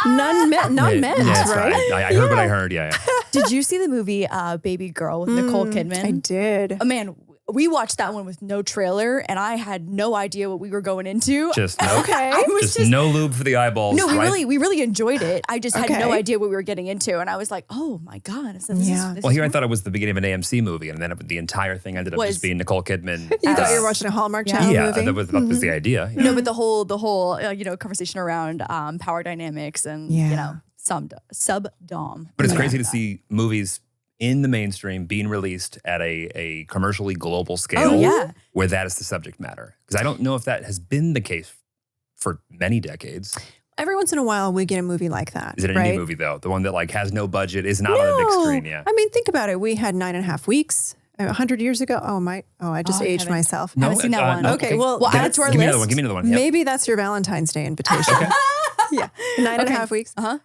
None meant, Yeah, it's right? fine. I heard what I heard. Yeah. Did you see the movie Baby Girl with Nicole Kidman? I did. Oh, man, we watched that one with no trailer, and I had no idea what we were going into. Just no. Okay. I was Just no lube for the eyeballs. No, we right? really enjoyed it. I just had no Okay. idea what we were getting into, and I was like, "Oh my god!" So this Yeah. is, this Well, is here I fun. thought it was the beginning of an AMC movie, and then the entire thing ended up Was- just being Nicole Kidman. You thought you were watching a Hallmark Channel Yeah, movie? that was the idea. Yeah. No, but the whole conversation around power dynamics and Yeah. sub dom. But it's crazy to see movies in the mainstream being released at a commercially global scale Oh, yeah. where that is the subject matter. Because I don't know if that has been the case for many decades. Every once in a while, we get a movie like that. Is it an right? indie movie though? The one that like has no budget, is not on the big screen. Yeah. I mean, think about it. We had 9.5 weeks 100 years ago. I just Oh, I aged haven't- myself. haven't seen that one. no, Okay, well, We'll Get add it- it to our Give me list. another one. Give me another one. Yep. Maybe that's your Valentine's Day invitation. Yeah, 9.5 weeks. Uh-huh.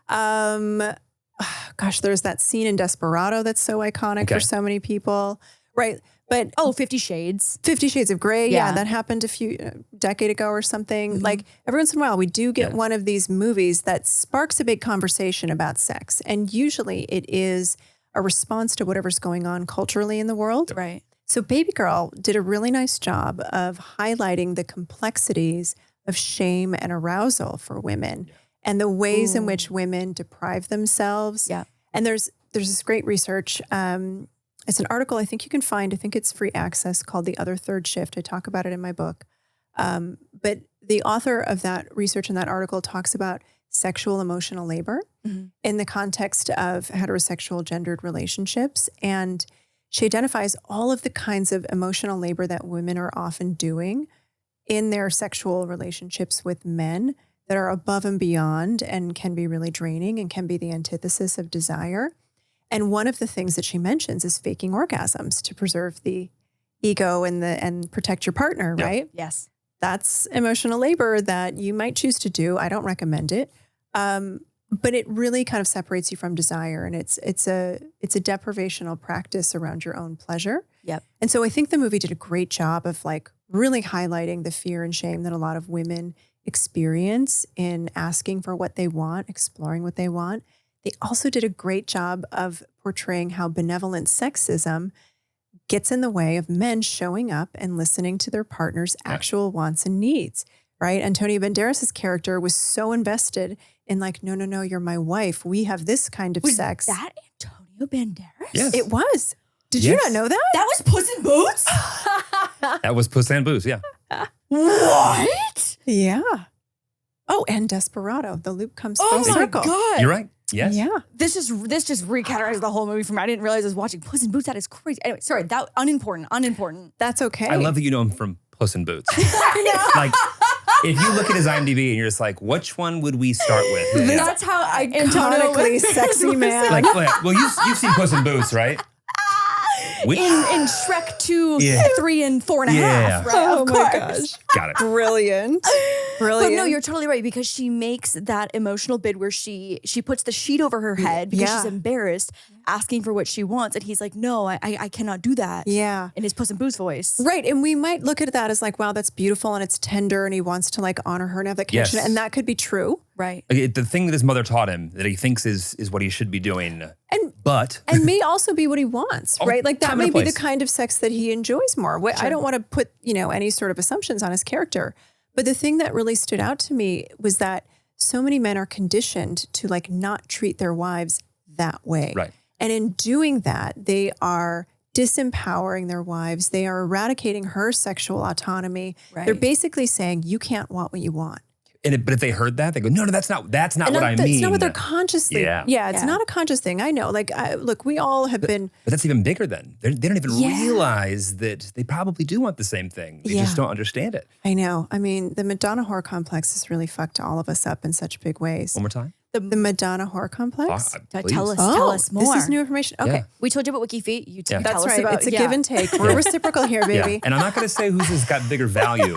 Gosh, there's that scene in Desperado that's so iconic Okay. for so many people, right? But Oh, 50 Shades. 50 Shades of Grey, yeah, Yeah. that happened a decade ago or something. Like every once in a while, we do get one of these movies that sparks a big conversation about sex, and usually it is a response to whatever's going on culturally in the world. Right. So Baby Girl did a really nice job of highlighting the complexities of shame and arousal for women and the ways in which women deprive themselves. Yeah. And there's this great research. It's an article I think you can find. I think it's free access called The Other Third Shift. I talk about it in my book. But the author of that research in that article talks about sexual emotional labor in the context of heterosexual gendered relationships. And she identifies all of the kinds of emotional labor that women are often doing in their sexual relationships with men that are above and beyond and can be really draining and can be the antithesis of desire. And one of the things that she mentions is faking orgasms to preserve the ego and protect your partner, right? Yes. That's emotional labor that you might choose to do. I don't recommend it. But it really kind of separates you from desire, and it's a deprivational practice around your own pleasure. Yep. And so I think the movie did a great job of like really highlighting the fear and shame that a lot of women experience in asking for what they want, exploring what they want. They also did a great job of portraying how benevolent sexism gets in the way of men showing up and listening to their partner's actual wants and needs, right? Antonio Banderas' character was so invested in like, no, you're my wife. We have this kind of Was sex. that Antonio Banderas? Yes. It was. Did you Yes. not know that? That was Puss in Boots? That was Puss and Booze. Yeah. What? Yeah. Oh, and Desperado. The loop comes Oh full my circle. God. You're right. Yes. Yeah. This just recategorized the whole movie for me. I didn't realize I was watching Puss in Boots. That is crazy. Anyway, sorry, that unimportant. That's okay. I love that you know him from Puss in Boots. Like, if you look at his IMDb and you're just like, which one would we start with? Yeah. That's how Antonio Iconically was sexy man. Like, well, you've seen Puss in Boots, right? Which, in Shrek 2, Yeah. 3, and 4 and a Yeah. half, right? Oh of my course. gosh. got it. Brilliant. But Brilliant. no, you're totally right, because she makes that emotional bid where she puts the sheet over her head because Yeah. she's embarrassed, asking for what she wants, and he's like, "No, I cannot do that." Yeah. in his Puss in Boots voice. Right. And we might look at that as like, wow, that's beautiful and it's tender and he wants to like honor her and have that connection. Yes. And that could be true. Right. Like, the thing that his mother taught him that he thinks is what he should be doing, but And may also be what he wants, Oh, right? Like that time may and be place. the kind of sex that he enjoys more. I don't want to put, any sort of assumptions on his character. But the thing that really stood out to me was that so many men are conditioned to like not treat their wives that way. Right. And in doing that, they are disempowering their wives. They are eradicating her sexual autonomy. Right. They're basically saying, you can't want what you want. But if they heard that, they go, no, that's not And what I mean. It's not what they're consciously. Yeah. It's not a conscious thing. I know. Like, look, we all have been. But that's even bigger then. They don't even realize that they probably do want the same thing. They just don't understand it. I know. I mean, the Madonna-Whore complex has really fucked all of us up in such big ways. One more time. The Madonna-Whore complex? Please. Tell Oh, us more. This is new information. Okay. Yeah. We told you about Wiki Feet. You tell That's us right. about It's a give and take. We're reciprocal here, baby. Yeah. And I'm not going to say whose has got bigger value.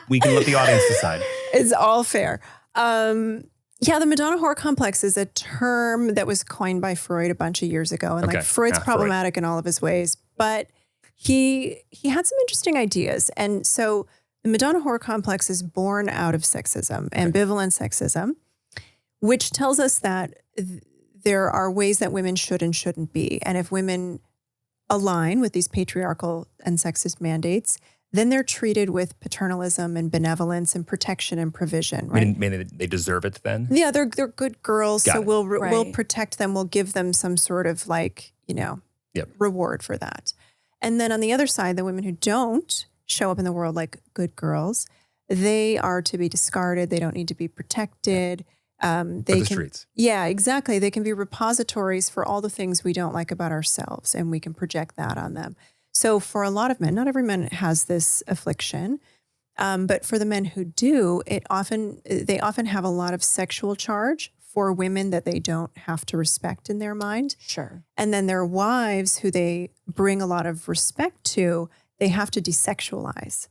We can let the audience decide. It's all fair. The Madonna-Whore complex is a term that was coined by Freud a bunch of years ago. And like Freud's problematic in all of his ways, but he had some interesting ideas. And so the Madonna-Whore complex is born out of sexism, ambivalent sexism, which tells us that there are ways that women should and shouldn't be. And if women align with these patriarchal and sexist mandates, then they're treated with paternalism and benevolence and protection and provision, right? Maybe they deserve it then? Yeah, they're good girls, Got so it. we'll protect them. We'll give them some sort of like, reward for that. And then on the other side, the women who don't show up in the world like good girls, they are to be discarded. They don't need to be protected. They streets. Yeah, exactly. They can be repositories for all the things we don't like about ourselves, and we can project that on them. So for a lot of men, not every man has this affliction, but for the men who do, they often have a lot of sexual charge for women that they don't have to respect in their mind. Sure. And then their wives, who they bring a lot of respect to, they have to desexualize,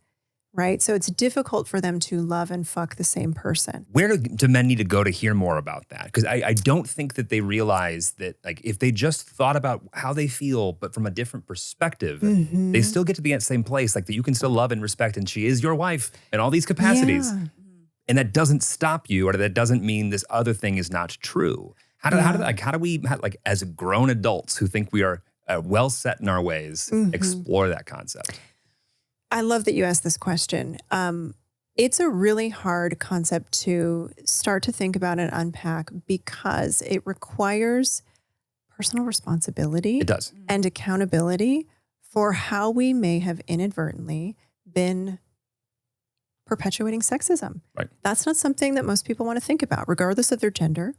right? So it's difficult for them to love and fuck the same person. Where do men need to go to hear more about that? Because I don't think that they realize that, like, if they just thought about how they feel, but from a different perspective, they still get to the same place, like that you can still love and respect, and she is your wife in all these capacities. Yeah. And that doesn't stop you, or that doesn't mean this other thing is not true. How do we, as grown adults who think we are well set in our ways, explore that concept? I love that you asked this question. It's a really hard concept to start to think about and unpack because it requires personal responsibility. It does. And accountability for how we may have inadvertently been perpetuating sexism. Right. That's not something that most people want to think about, regardless of their gender.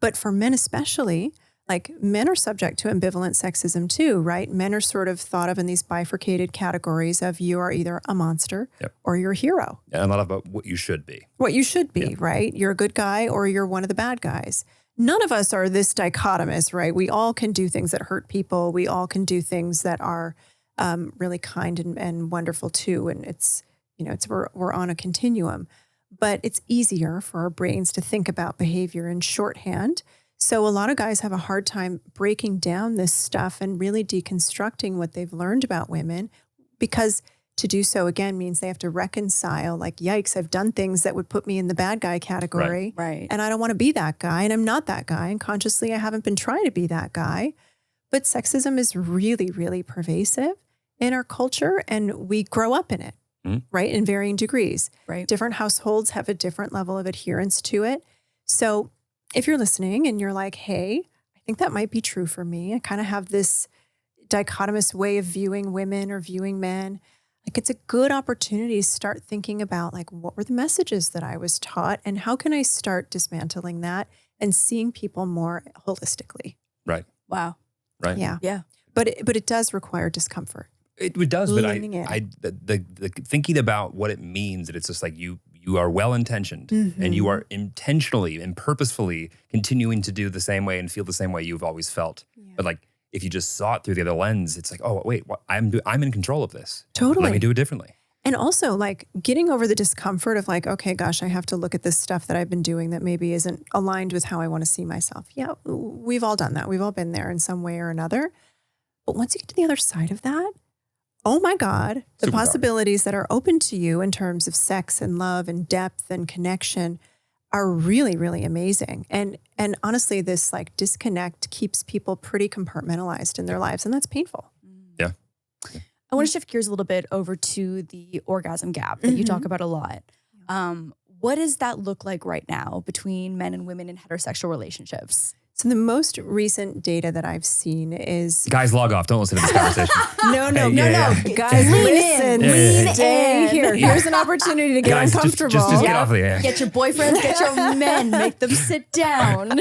But for men especially, like, men are subject to ambivalent sexism too, right? Men are sort of thought of in these bifurcated categories of you are either a monster or you're a hero. And a lot about what you should be. What you should be, right? You're a good guy or you're one of the bad guys. None of us are this dichotomous, right? We all can do things that hurt people. We all can do things that are really kind and wonderful too. And it's we're on a continuum. But it's easier for our brains to think about behavior in shorthand. So a lot of guys have a hard time breaking down this stuff and really deconstructing what they've learned about women, because to do so again means they have to reconcile, like, yikes, I've done things that would put me in the bad guy category. Right. And I don't want to be that guy, and I'm not that guy. And consciously I haven't been trying to be that guy. But sexism is really, really pervasive in our culture, and we grow up in it, right? In varying degrees. Right. Different households have a different level of adherence to it. So if you're listening and you're like, hey, I think that might be true for me. I kind of have this dichotomous way of viewing women or viewing men. Like, it's a good opportunity to start thinking about, like, what were the messages that I was taught and how can I start dismantling that and seeing people more holistically? Right. Wow. Right. Yeah. Yeah. But it does require discomfort. It does, but Leaning in. the thinking about what it means, that it's just like you are well-intentioned and you are intentionally and purposefully continuing to do the same way and feel the same way you've always felt. Yeah. But like, if you just saw it through the other lens, it's like, oh, wait, I'm in control of this. Totally. Let me do it differently. And also, like, getting over the discomfort of, like, okay, gosh, I have to look at this stuff that I've been doing that maybe isn't aligned with how I want to see myself. Yeah, we've all done that. We've all been there in some way or another. But once you get to the other side of that, oh my God, the Superpower. possibilities that are open to you in terms of sex and love and depth and connection are really, really amazing. And honestly, this, like, disconnect keeps people pretty compartmentalized in their lives, and that's painful. Yeah. I want to shift gears a little bit over to the orgasm gap that you talk about a lot. What does that look like right now between men and women in heterosexual relationships? So the most recent data that I've seen is Guys, log off. Don't listen to this conversation. no, Yeah. Guys, listen. Lean Stay in. here. Here's an opportunity to get Guys, uncomfortable. just get off the air. Get your boyfriends, get your men, make them sit down.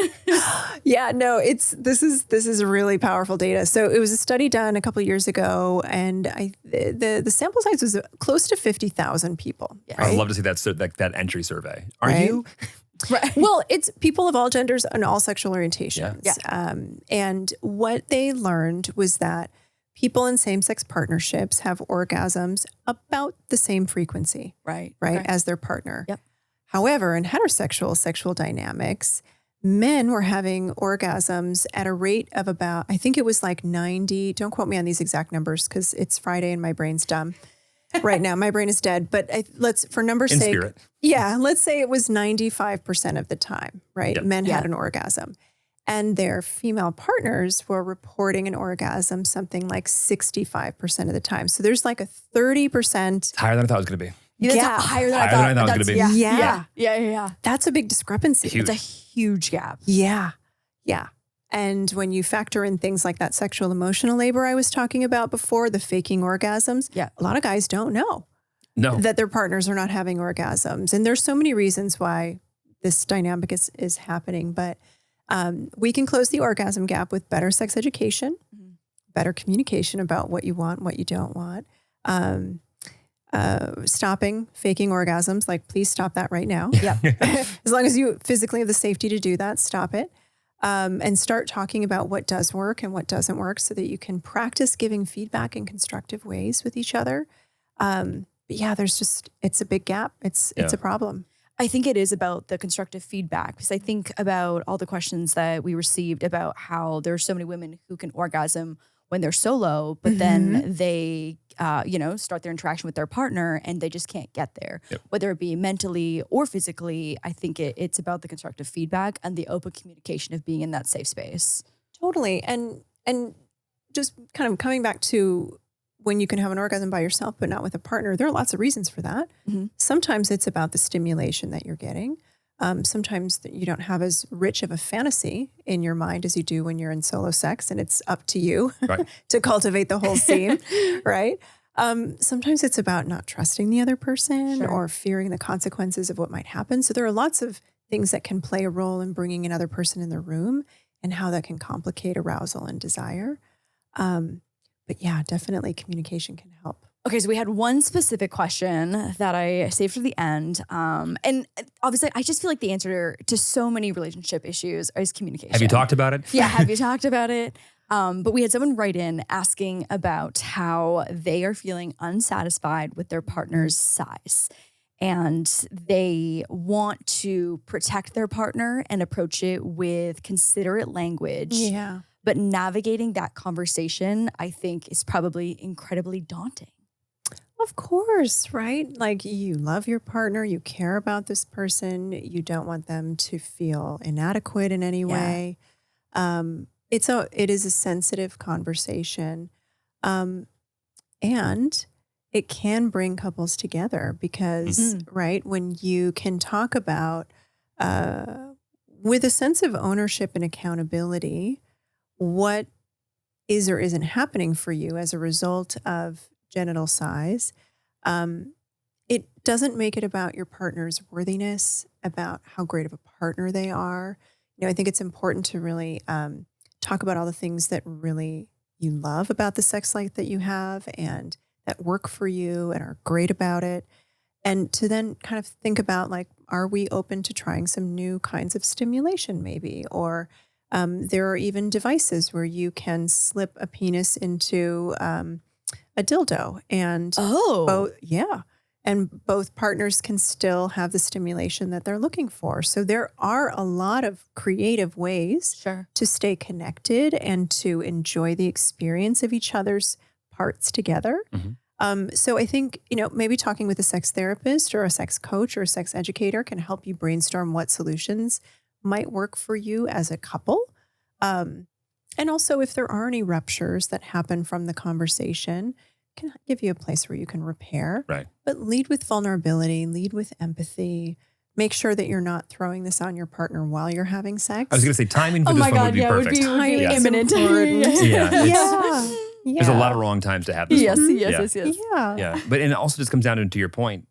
Yeah, no, this is really powerful data. So it was a study done a couple of years ago, and the sample size was close to 50,000 people. Yes. Right? I'd love to see that entry survey. Are Right. you? Right. Well, it's people of all genders and all sexual orientations. Yeah. And what they learned was that people in same-sex partnerships have orgasms about the same frequency, Right. right, Okay. as their partner. Yep. However, in heterosexual sexual dynamics, men were having orgasms at a rate of about, I think it was like 90. Don't quote me on these exact numbers because it's Friday and my brain's dumb right now. My brain is dead. But let's, for numbers' In sake, spirit. yeah, let's say it was 95% of the time, right? Yep. Men Yeah. had an orgasm. And their female partners were reporting an orgasm something like 65% of the time. So there's like a 30%. Higher than I thought it was going to be. Yeah, that's gap. higher than I Higher thought. than I thought it was That's- gonna be. Yeah. Yeah. Yeah. That's a big discrepancy. Huge. It's a huge gap. Yeah. Yeah. And when you factor in things like that sexual emotional labor I was talking about before, the faking orgasms, Yeah. a lot of guys don't know No. that their partners are not having orgasms. And there's so many reasons why this dynamic is happening. But we can close the orgasm gap with better sex education, better communication about what you want, what you don't want. Stopping faking orgasms, like please stop that right now. Yeah. As long as you physically have the safety to do that, stop it. And start talking about what does work and what doesn't work so that you can practice giving feedback in constructive ways with each other. But yeah, it's a big gap. It's a problem. I think it is about the constructive feedback because I think about all the questions that we received about how there are so many women who can orgasm when they're solo, but then they, start their interaction with their partner and they just can't get there, whether it be mentally or physically. I think it's about the constructive feedback and the open communication of being in that safe space. Totally. And just kind of coming back to when you can have an orgasm by yourself, but not with a partner, there are lots of reasons for that. Mm-hmm. Sometimes it's about the stimulation that you're getting. Sometimes you don't have as rich of a fantasy in your mind as you do when you're in solo sex, and it's up to you Right. to cultivate the whole scene, right? Sometimes it's about not trusting the other person Sure. or fearing the consequences of what might happen. So there are lots of things that can play a role in bringing another person in the room and how that can complicate arousal and desire. But yeah, definitely communication can help. Okay, so we had one specific question that I saved for the end. And obviously, I just feel like the answer to so many relationship issues is communication. Have you talked about it? Yeah, have you talked about it? But we had someone write in asking about how they are feeling unsatisfied with their partner's size. And they want to protect their partner and approach it with considerate language. Yeah. But navigating that conversation, I think, is probably incredibly daunting. Of course, right? Like you love your partner, you care about this person, you don't want them to feel inadequate in any way. It is a sensitive conversation. And it can bring couples together because, right, when you can talk about with a sense of ownership and accountability, what is or isn't happening for you as a result of genital size, it doesn't make it about your partner's worthiness, about how great of a partner they are. I think it's important to really talk about all the things that really you love about the sex life that you have and that work for you and are great about it. And to then kind of think about like, are we open to trying some new kinds of stimulation maybe? Or there are even devices where you can slip a penis into a dildo and both partners can still have the stimulation that they're looking for. So there are a lot of creative ways to stay connected and to enjoy the experience of each other's parts together. So I think, maybe talking with a sex therapist or a sex coach or a sex educator can help you brainstorm what solutions might work for you as a couple. And also if there are any ruptures that happen from the conversation, can give you a place where you can repair. Right. But lead with vulnerability, lead with empathy, make sure that you're not throwing this on your partner while you're having sex. I was going to say timing for Oh this my one God, would be yeah, would perfect. be Timing is imminent. important. Yeah, Yeah. There's a lot of wrong times to have this Yes, one. yes. Yeah. Yeah. But and it also just comes down to your point.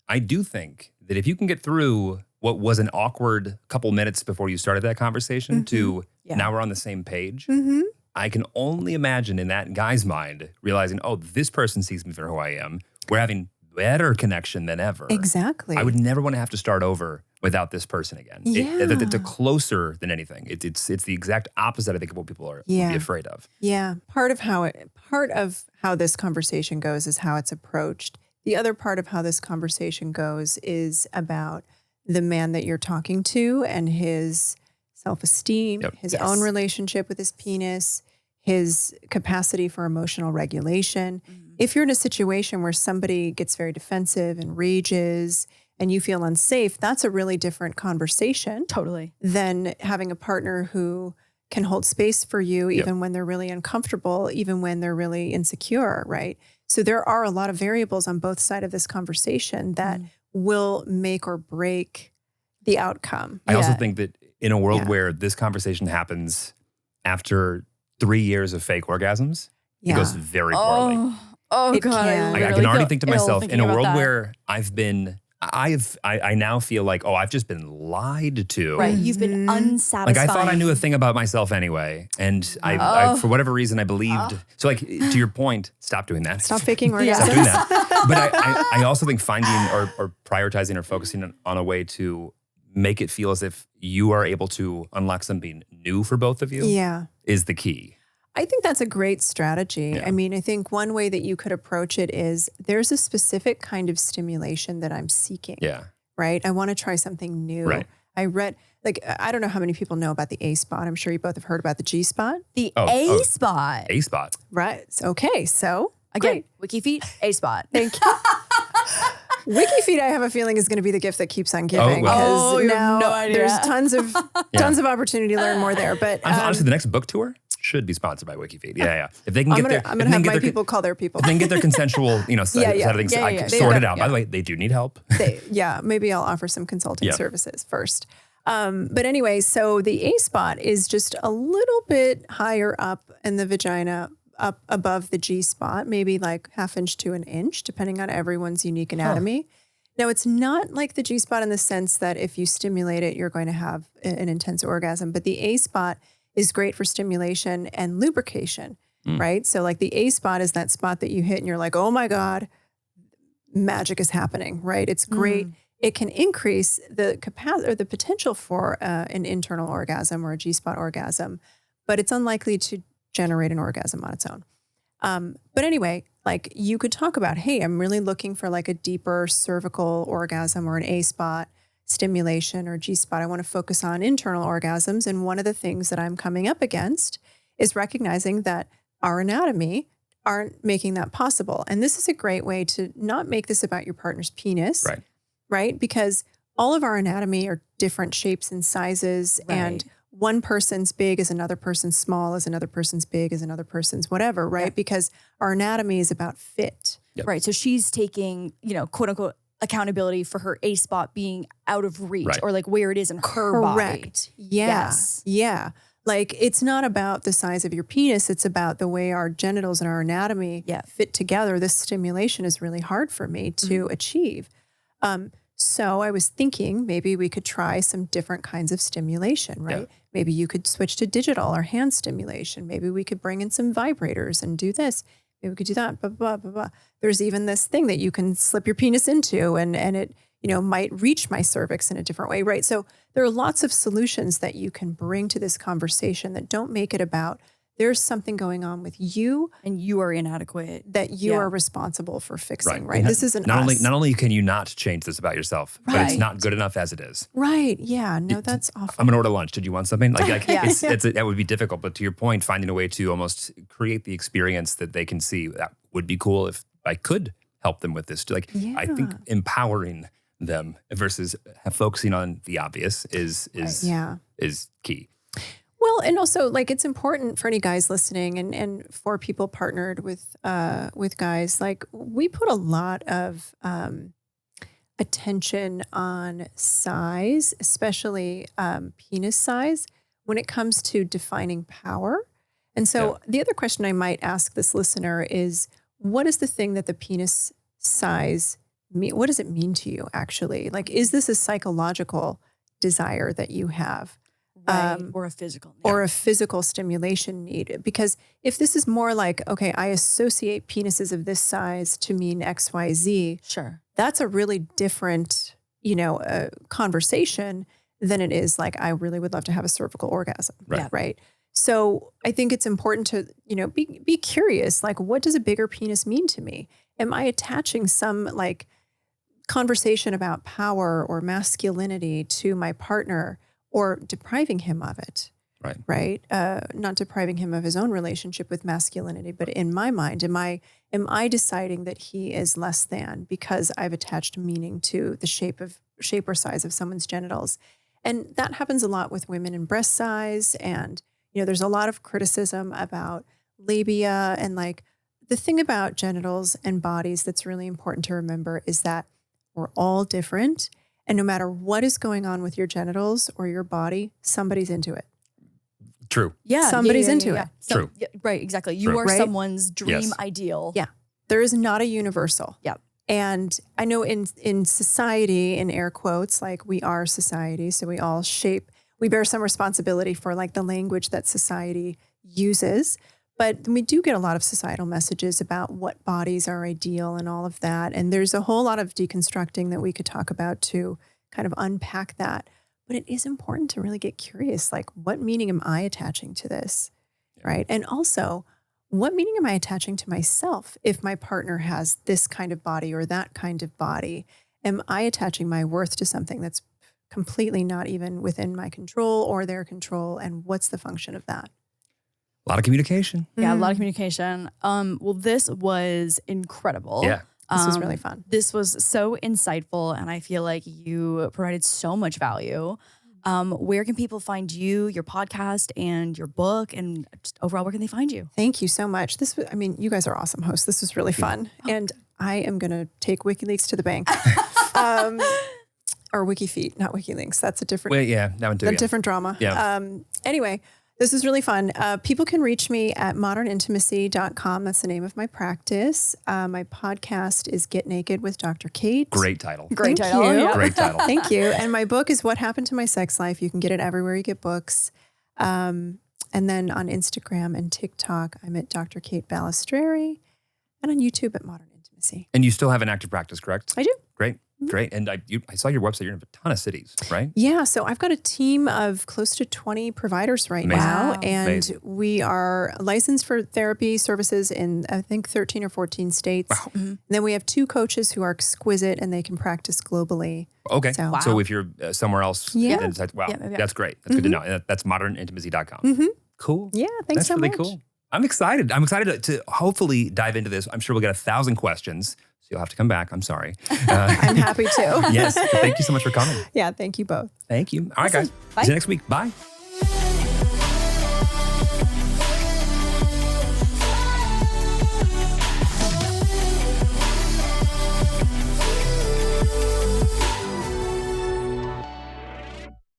I do think that if you can get through what was an awkward couple minutes before you started that conversation to Yeah. now we're on the same page, Mm-hmm. I can only imagine in that guy's mind realizing, oh, this person sees me for who I am. We're having better connection than ever. Exactly. I would never want to have to start over without this person again. It's a closer than anything. It's the exact opposite, I think, of what people would be afraid of. Yeah. Part of how this conversation goes is how it's approached. The other part of how this conversation goes is about the man that you're talking to and his self-esteem, his own relationship with his penis, his capacity for emotional regulation. If you're in a situation where somebody gets very defensive and rages and you feel unsafe, that's a really different conversation Totally. than having a partner who can hold space for you even when they're really uncomfortable, even when they're really insecure, right? So there are a lot of variables on both sides of this conversation that will make or break the outcome. I also think that in a world where this conversation happens after 3 years of fake orgasms, it goes very poorly. Oh It God. can. I can already think to myself, in a world where I now feel like, oh, I've just been lied to. Right. You've been unsatisfied. Like I thought I knew a thing about myself anyway. And I for whatever reason, I believed. So like to your point, stop doing that. Stop faking orgasms. Yeah. Stop doing that. But I also think finding or prioritizing or focusing on a way to make it feel as if you are able to unlock something new for both of you is the key. I think that's a great strategy. Yeah. I mean, I think one way that you could approach it is there's a specific kind of stimulation that I'm seeking. Yeah. Right? I want to try something new. Right. I read, I don't know how many people know about the A spot. I'm sure you both have heard about the G spot. The A spot. A spot. Right. Okay. So Again, wiki feet, A spot. thank you. WikiFeed, I have a feeling, is going to be the gift that keeps on giving. well. you now have no idea. there's tons of opportunity to learn more there. But Honestly, the next book tour should be sponsored by WikiFeed. Yeah. If they can I'm get going to have my people call their people. If they can get their consensual, side of things sorted out. By the way, they do need help. Maybe I'll offer some consulting services first. But anyway, so the A spot is just a little bit higher up in the vagina, up above the G spot, maybe like 1/2 inch to 1 inch, depending on everyone's unique anatomy. Now, it's not like the G spot in the sense that if you stimulate it, you're going to have an intense orgasm, but the A spot is great for stimulation and lubrication, right? So like the A spot is that spot that you hit and you're like, oh my God, magic is happening, right? It's great. It can increase the capacity or the potential for an internal orgasm or a G spot orgasm, but it's unlikely to generate an orgasm on its own. But anyway, like you could talk about, hey, I'm really looking for like a deeper cervical orgasm or an A spot stimulation or G spot. I want to focus on internal orgasms. And one of the things that I'm coming up against is recognizing that our anatomy aren't making that possible. And this is a great way to not make this about your partner's penis, right? Because all of our anatomy are different shapes and sizes, and one person's big is another person's small, is another person's big is another person's whatever, right? Yeah. Because our anatomy is about fit. Yep. Right. So she's taking, quote unquote, accountability for her A spot being out of reach or like where it is in her body. Correct. Yeah. Yes. Yeah. Like it's not about the size of your penis. It's about the way our genitals and our anatomy fit together. This stimulation is really hard for me to achieve. So I was thinking maybe we could try some different kinds of stimulation, right? Yeah. Maybe you could switch to digital or hand stimulation. Maybe we could bring in some vibrators and do this. Maybe we could do that, blah, blah, blah, blah. There's even this thing that you can slip your penis into and it, might reach my cervix in a different way, right? So there are lots of solutions that you can bring to this conversation that don't make it about there's something going on with you and you are inadequate that you are responsible for fixing, right? And This isn't not us. only can you not change this about yourself, but it's not good enough as it is. Right. Yeah. No, that's awful. I'm gonna order lunch. Did you want something? That would be difficult. But to your point, finding a way to almost create the experience that they can see that would be cool if I could help them with this. I think empowering them versus focusing on the obvious is key. Well, and also like it's important for any guys listening and for people partnered with guys, like we put a lot of attention on size, especially penis size, when it comes to defining power. And so the other question I might ask this listener is, what is the thing that the penis size mean? What does it mean to you, actually? Like, is this a psychological desire that you have? Right. Or a physical need. Or a physical stimulation need? Because if this is more like, okay, I associate penises of this size to mean X, Y, Z, Sure. that's a really different, conversation than it is like, I really would love to have a cervical orgasm. Right. Yeah. Right. So I think it's important to, be curious, like, what does a bigger penis mean to me? Am I attaching some like conversation about power or masculinity to my partner, or depriving him of it? Right. Right. Not depriving him of his own relationship with masculinity, but in my mind, am I deciding that he is less than because I've attached meaning to the shape or size of someone's genitals? And that happens a lot with women in breast size. And, there's a lot of criticism about labia. And like, the thing about genitals and bodies that's really important to remember is that we're all different. And no matter what is going on with your genitals or your body, somebody's into it. True. Yeah. Somebody's into it. True. Yeah, right. Exactly. You True. are Right? someone's dream Yes. ideal. Yeah. There is not a universal. Yep. And I know in society, in air quotes, like, we are society. So we bear some responsibility for like the language that society uses. But we do get a lot of societal messages about what bodies are ideal and all of that. And there's a whole lot of deconstructing that we could talk about to kind of unpack that. But it is important to really get curious, like, what meaning am I attaching to this? Right. And also, what meaning am I attaching to myself if my partner has this kind of body or that kind of body? Am I attaching my worth to something that's completely not even within my control or their control? And what's the function of that? A lot of communication. Yeah. A lot of communication. Well, this was incredible. Yeah. This was really fun. This was so insightful, and I feel like you provided so much value. Where can people find you, your podcast, and your book, and just overall, where can they find you? Thank you so much. You guys are awesome hosts. This was really fun. And I am going to take WikiLeaks to the bank. Or WikiFeet, not WikiLeaks. That's a different, Wait, yeah, that one too. a Yeah. different drama. Yeah. Anyway, this is really fun. People can reach me at modernintimacy.com. That's the name of my practice. My podcast is Get Naked with Dr. Kate. Great title. Great Thank title. you. Yeah. Great title. Thank you. And my book is What Happened to My Sex Life. You can get it everywhere you get books. And then on Instagram and TikTok, I'm at Dr. Kate Balistreri, and on YouTube at Modern Intimacy. And you still have an active practice, correct? I do. Great. Great. And I saw your website. You're in a ton of cities, right? Yeah, so I've got a team of close to 20 providers right Amazing. now. Wow. And Amazing. we are licensed for therapy services in, I think, 13 or 14 states. Wow. And then we have 2 coaches who are exquisite and they can practice globally. Okay. So- So if you're somewhere else, Yeah. then it's wow, Yeah. that's great. That's good to know. And that's modernintimacy.com. Cool. Yeah, thanks That's so really much. cool. I'm excited. I'm excited to hopefully dive into this. I'm sure we'll get 1,000 questions. So you'll have to come back. I'm sorry. I'm happy to. Yes. But thank you so much for coming. Yeah, thank you both. Thank you. All right, guys. Bye. See you next week. Bye.